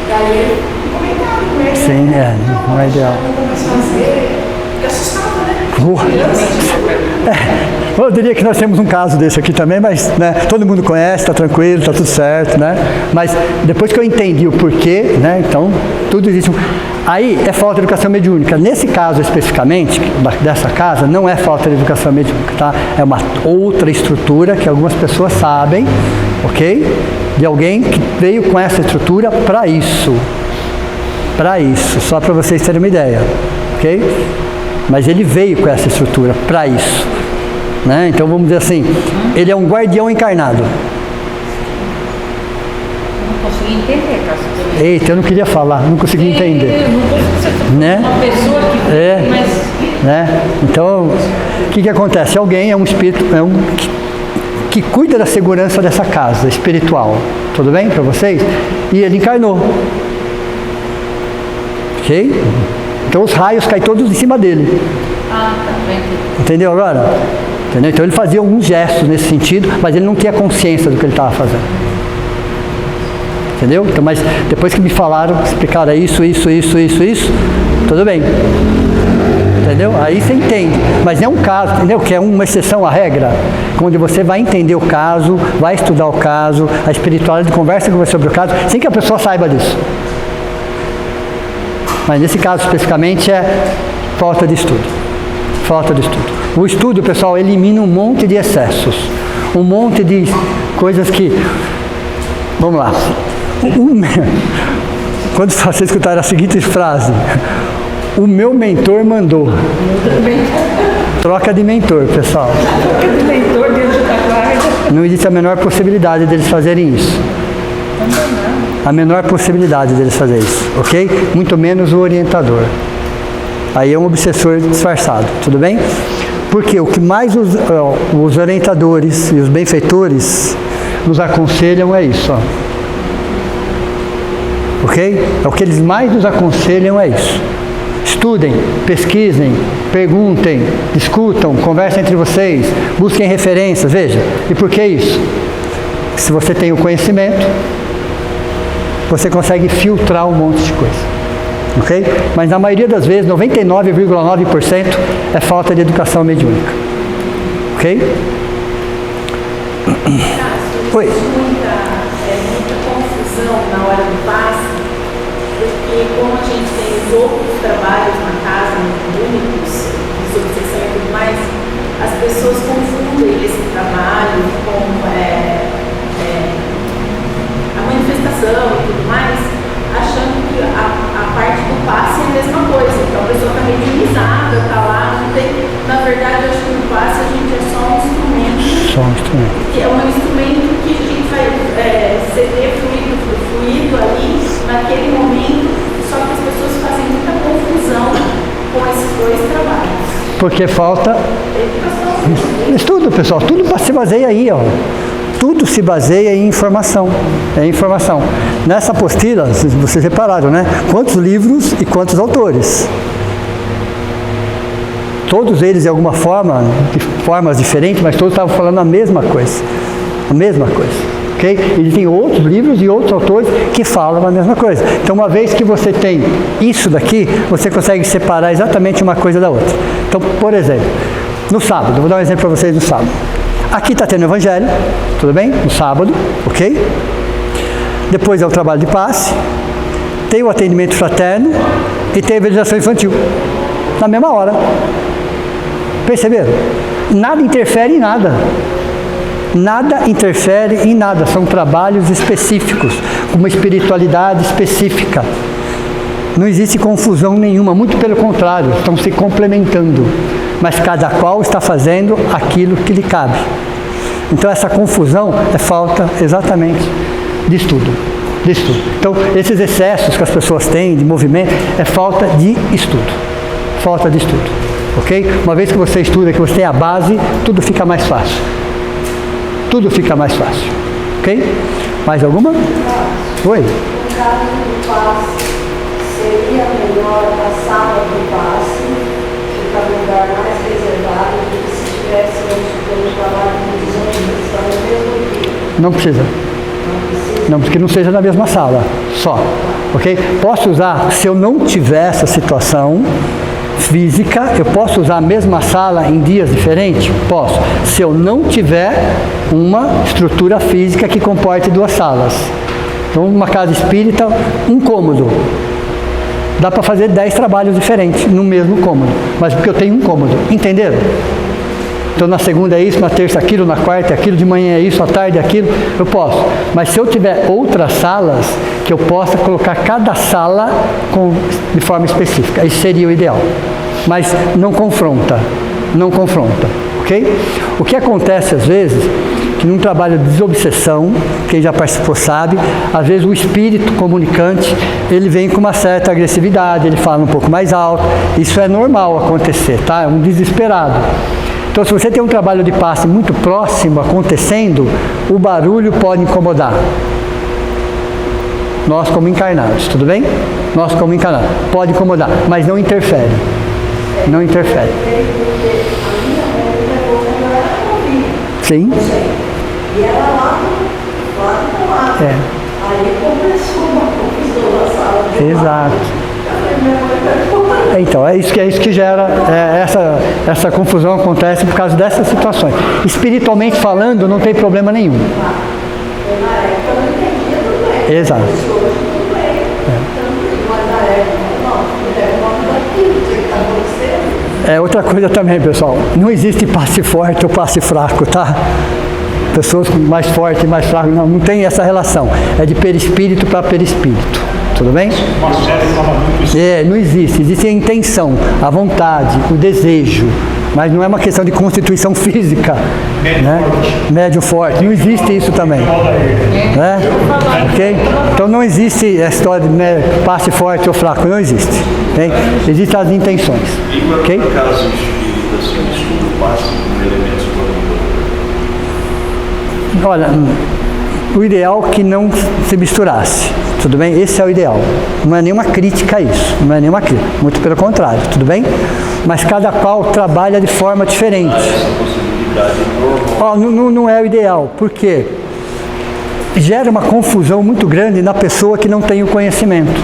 daí ele comentava com ele. Sim, não é ideal. Não começou a fazer, que assustava, né? Eu diria que nós temos um caso desse aqui também, mas né, todo mundo conhece, está tranquilo, está tudo certo, né? Mas depois que eu entendi o porquê, né, então tudo existe. Aí é falta de educação mediúnica. Nesse caso especificamente, dessa casa, não é falta de educação mediúnica, tá? É uma outra estrutura que algumas pessoas sabem, ok? De alguém que veio com essa estrutura para isso. Para isso, só para vocês terem uma ideia, ok? Mas ele veio com essa estrutura para isso, né? Então vamos dizer assim, ele é um guardião encarnado. Não consegui entender, Cássio. Eita, eu não queria falar, não consegui entender. Não consegui, né? Uma pessoa que mas... né? Então, o que acontece? Alguém é um espírito, que cuida da segurança dessa casa espiritual. Tudo bem para vocês? E ele encarnou. Ok? Então os raios caem todos em cima dele. Ah, tá bem. Entendeu agora? Entendeu? Então ele fazia alguns gestos nesse sentido, mas ele não tinha consciência do que ele estava fazendo. Entendeu? Então, mas depois que me falaram, explicaram isso, tudo bem. Entendeu? Aí você entende. Mas é um caso, entendeu? Que é uma exceção à regra, onde você vai entender o caso, vai estudar o caso, a espiritualidade conversa com você sobre o caso, sem que a pessoa saiba disso. Mas nesse caso especificamente é falta de estudo. Falta de estudo. O estudo, pessoal, elimina um monte de excessos. Um monte de coisas que... Vamos lá. Quando você escutar a seguinte frase: o meu mentor mandou. Troca de mentor, pessoal. Troca de mentor dentro da guarda. Não existe a menor possibilidade deles fazerem isso. A menor possibilidade deles fazer isso, ok? Muito menos o orientador. Aí é um obsessor disfarçado, tudo bem? Porque o que mais os orientadores e os benfeitores nos aconselham é isso, ó. Ok? É o que eles mais nos aconselham é isso. Estudem, pesquisem, perguntem, discutam, conversem entre vocês, busquem referências, veja. E por que isso? Se você tem o conhecimento, você consegue filtrar um monte de coisa, ok? Mas na maioria das vezes, 99,9% é falta de educação mediúnica, ok? Oi. Muita confusão na hora do passe, porque como a gente tem os outros trabalhos na casa, únicos, de obsessão e tudo mais, as pessoas confundem esse trabalho com a manifestação e tudo mais, achando que a parte do passe é a mesma coisa. Então a pessoa está mediunizada, está lá, não tem. Na verdade, eu acho que no passe a gente é só um instrumento. Só um instrumento. Que é um instrumento que a gente vai ceder fluido ali, naquele momento, só que as pessoas fazem muita confusão com esses dois trabalhos. Porque falta estudo, pessoal. Tudo se baseia aí, ó. Tudo se baseia em informação. É informação. Nessa apostila, vocês repararam, né? Quantos livros e quantos autores? Todos eles, de alguma forma, de formas diferentes, mas todos estavam falando a mesma coisa. A mesma coisa. Ok? E tem outros livros e outros autores que falam a mesma coisa. Então, uma vez que você tem isso daqui, você consegue separar exatamente uma coisa da outra. Então, por exemplo, no sábado, vou dar um exemplo para vocês no sábado. Aqui está tendo evangelho, tudo bem? No sábado, ok? Depois é o trabalho de passe, tem o atendimento fraterno e tem a evangelização infantil. na mesma hora. Perceberam? Nada interfere em nada. Nada interfere em nada. São trabalhos específicos, com uma espiritualidade específica. Não existe confusão nenhuma, muito pelo contrário, estão se complementando. Mas cada qual está fazendo aquilo que lhe cabe. Então essa confusão é falta exatamente de estudo. Então esses excessos que as pessoas têm de movimento é falta de estudo. Falta de estudo. Ok? Uma vez que você estuda, que você tem a base, tudo fica mais fácil. Tudo fica mais fácil. Ok? Mais alguma? Oi? No caso do passe, seria melhor a sala do passe ficar no lugar mais reservado do que se tivesse um trabalho de visualização no mesmo dia? Não precisa. Não, porque não seja na mesma sala, só. Ok? Posso usar, se eu não tiver essa situação física, eu posso usar a mesma sala em dias diferentes? Posso. Se eu não tiver uma estrutura física que comporte 2 salas. Então, uma casa espírita, um cômodo. Dá para fazer 10 trabalhos diferentes no mesmo cômodo. Mas porque eu tenho um cômodo. Entenderam? Então, na segunda é isso, na terça aquilo, na quarta é aquilo, de manhã é isso, à tarde é aquilo, eu posso. Mas se eu tiver outras salas, que eu possa colocar cada sala de forma específica, isso seria o ideal. Mas não confronta, ok? O que acontece às vezes, que num trabalho de desobsessão, quem já participou sabe, às vezes o espírito comunicante, ele vem com uma certa agressividade, ele fala um pouco mais alto, isso é normal acontecer, tá? É um desesperado. Então, se você tem um trabalho de passe muito próximo acontecendo, o barulho pode incomodar. Nós como encarnados, tudo bem? Nós como encarnados. Pode incomodar, mas não interfere. Não interfere. Sim. E ela lá do lado. É. Aí começou uma confusão na sala. Exato. Então, é isso que gera, essa confusão acontece por causa dessas situações. Espiritualmente falando, não tem problema nenhum. Exato. É outra coisa também, pessoal. Não existe passe forte ou passe fraco, tá? Pessoas mais fortes e mais fracas, não tem essa relação. É de perispírito para perispírito. Tudo bem? Não existe. Existe a intenção, a vontade, o desejo. Mas não é uma questão de constituição física. Médio forte. Não existe isso também. Né? Ok? Então não existe a história de passe forte ou fraco. Não existe. Okay? Existem as intenções. E quando okay? por acaso o espírito assim, estuda o passe com elementos do Olha, o ideal é que não se misturasse. Tudo bem? Esse é o ideal. Não é nenhuma crítica a isso. Não é nenhuma crítica. Muito pelo contrário. Tudo bem? Mas cada qual trabalha de forma diferente. Essa possibilidade não é o ideal. Por quê? Gera uma confusão muito grande na pessoa que não tem o conhecimento.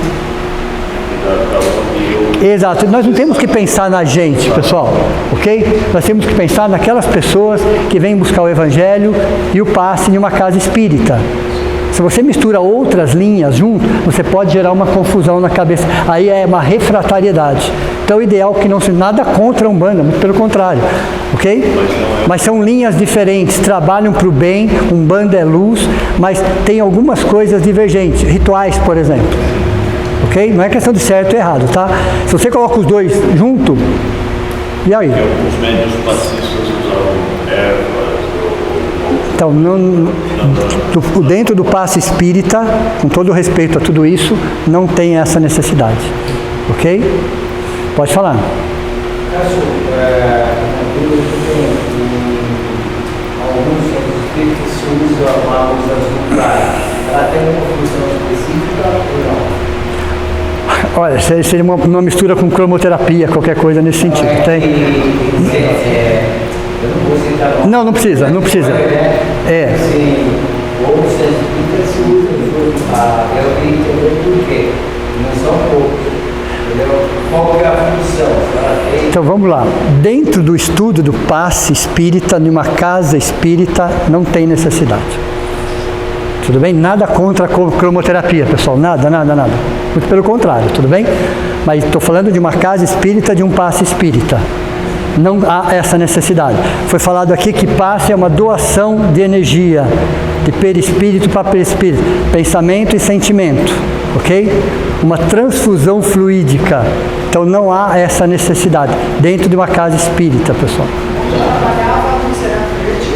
Exato. Nós não temos que pensar na gente, pessoal. Ok? Nós temos que pensar naquelas pessoas que vêm buscar o Evangelho e o passe em uma casa espírita. Se você mistura outras linhas junto, você pode gerar uma confusão na cabeça. Aí é uma refratariedade. Então o ideal é que não se nada contra a Umbanda, muito pelo contrário. Ok? Mas são linhas diferentes, trabalham para o bem, Umbanda é luz, mas tem algumas coisas divergentes. Rituais, por exemplo. Ok? Não é questão de certo e errado, tá? Se você coloca os dois junto, e aí? Alguns médios passistas usavam ervas. Então, dentro do passe espírita, com todo respeito a tudo isso, não tem essa necessidade. Ok? Pode falar. Alguns centros espíritas se usam a luz azul clara. Ela tem uma função específica ou não? Olha, seria uma mistura com cromoterapia, qualquer coisa nesse sentido. Tem? Não, não precisa. Ou centros espíritas se usam. Eu queria entender por quê. Não são poucos. Qual é a função? Então vamos lá. Dentro do estudo do passe espírita, numa casa espírita, não tem necessidade. Tudo bem? Nada contra a cromoterapia, pessoal. Nada. Muito pelo contrário, tudo bem? Mas estou falando de uma casa espírita, de um passe espírita. Não há essa necessidade. Foi falado aqui que passe é uma doação de energia, de perispírito para perispírito, pensamento e sentimento, ok? Uma transfusão fluídica. Então não há essa necessidade dentro de uma casa espírita, pessoal. Eu trabalhava a luz era verde,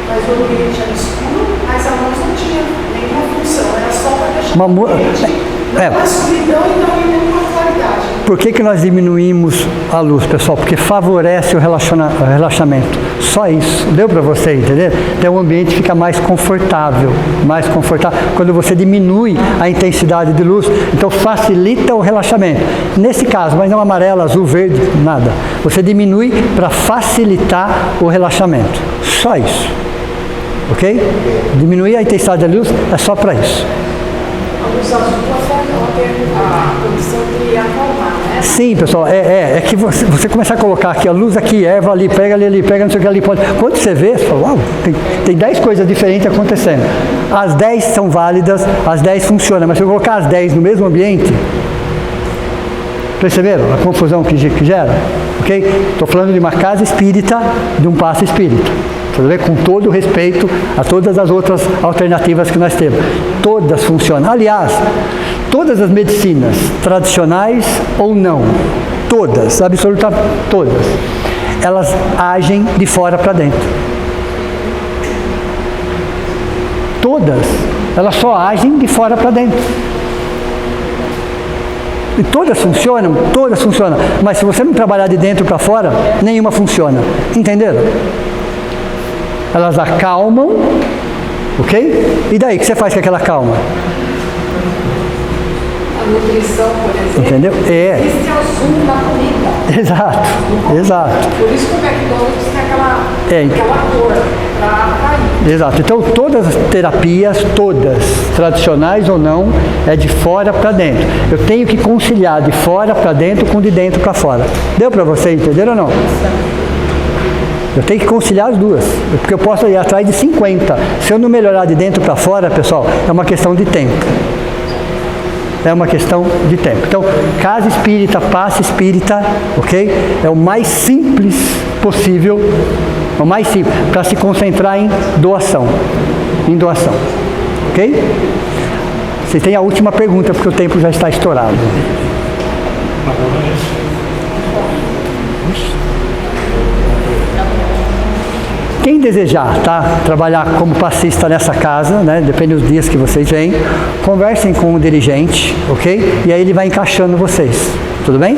mas o ambiente era escuro, mas a luz não tinha nenhuma função, era só para deixar o ambiente uma escuridão e não em nenhuma claridade. Por que nós diminuímos a luz, pessoal? Porque favorece o relaxamento. Só isso. Deu para você entender? Então o ambiente fica mais confortável. Mais confortável. Quando você diminui a intensidade de luz, então facilita o relaxamento. Nesse caso, mas não amarelo, azul, verde, nada. Você diminui para facilitar o relaxamento. Só isso. Ok? Diminuir a intensidade da luz é só para isso. A luz azul ela tem a condição de acalmar, né? Sim, pessoal, é que você começar a colocar aqui a luz aqui, erva ali, pega não sei o que ali, pode. Quando você vê, você fala, uau, tem 10 coisas diferentes acontecendo. As 10 são válidas, as 10 funcionam, mas se eu colocar as 10 no mesmo ambiente, perceberam a confusão que gera? Ok? Estou falando de uma casa espírita, de um passe espírita. Com todo o respeito a todas as outras alternativas que nós temos. Todas funcionam. Aliás, todas as medicinas, tradicionais ou não, todas, absolutamente todas, elas agem de fora para dentro. Todas, elas só agem de fora para dentro. E todas funcionam, mas se você não trabalhar de dentro para fora, nenhuma funciona. Entenderam? Elas acalmam, ok? E daí, o que você faz com aquela calma? A nutrição, por exemplo, entendeu? existe assunto na comida. Exato. Por isso que o McDonald's tem aquela cor para atrair. Exato. Então, todas as terapias, todas, tradicionais ou não, é de fora para dentro. Eu tenho que conciliar de fora para dentro com de dentro para fora. Deu para você entender ou não? Eu tenho que conciliar as duas, porque eu posso ir atrás de 50. Se eu não melhorar de dentro para fora, pessoal, é uma questão de tempo. É uma questão de tempo. Então, casa espírita, passe espírita, ok? É o mais simples possível, o mais simples, para se concentrar em doação. Ok? Vocês têm a última pergunta, porque o tempo já está estourado. Quem desejar, tá, trabalhar como passista nessa casa, né, depende dos dias que vocês vêm, conversem com o dirigente, ok? E aí ele vai encaixando vocês, tudo bem?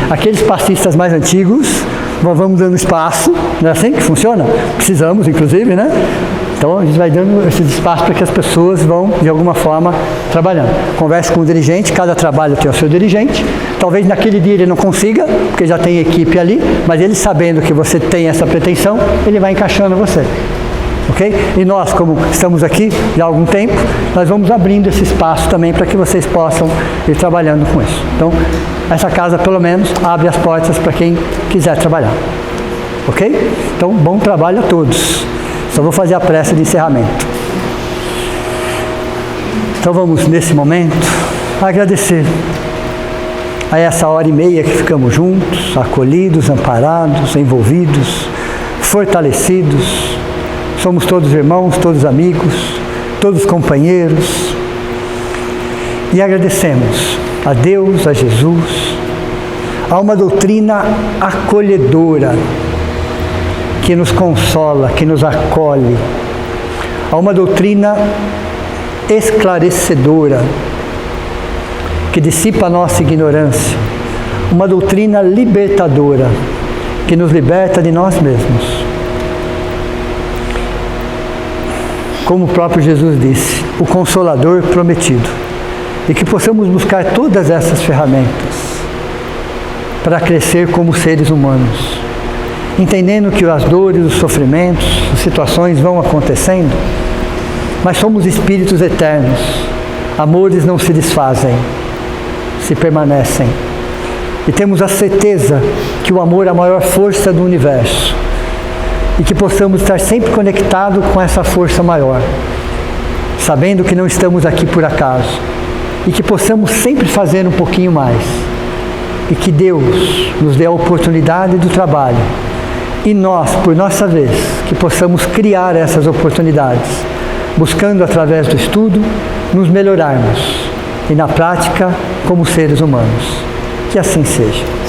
Aqueles passistas mais antigos, vamos dando espaço, não é assim que funciona? Precisamos, inclusive, né? Então a gente vai dando esse espaço para que as pessoas vão, de alguma forma, trabalhando. Converse com o dirigente, cada trabalho tem o seu dirigente. Talvez naquele dia ele não consiga, porque já tem equipe ali, mas ele sabendo que você tem essa pretensão, ele vai encaixando você. Ok? E nós, como estamos aqui já há algum tempo, nós vamos abrindo esse espaço também para que vocês possam ir trabalhando com isso. Então, essa casa, pelo menos, abre as portas para quem quiser trabalhar. Ok? Então, bom trabalho a todos. Só vou fazer a prece de encerramento. Então vamos, nesse momento, agradecer a essa hora e meia que ficamos juntos, acolhidos, amparados, envolvidos, fortalecidos. Somos todos irmãos, todos amigos, todos companheiros. E agradecemos a Deus, a Jesus, a uma doutrina acolhedora, que nos consola, que nos acolhe, a uma doutrina esclarecedora, que dissipa a nossa ignorância, uma doutrina libertadora, que nos liberta de nós mesmos. Como o próprio Jesus disse, o Consolador prometido, e que possamos buscar todas essas ferramentas para crescer como seres humanos, entendendo que as dores, os sofrimentos, as situações vão acontecendo, mas somos espíritos eternos. Amores não se desfazem, se permanecem. E temos a certeza que o amor é a maior força do universo. E que possamos estar sempre conectados com essa força maior, sabendo que não estamos aqui por acaso. E que possamos sempre fazer um pouquinho mais. e que Deus nos dê a oportunidade do trabalho e nós, por nossa vez, que possamos criar essas oportunidades, buscando através do estudo nos melhorarmos e na prática como seres humanos. Que assim seja.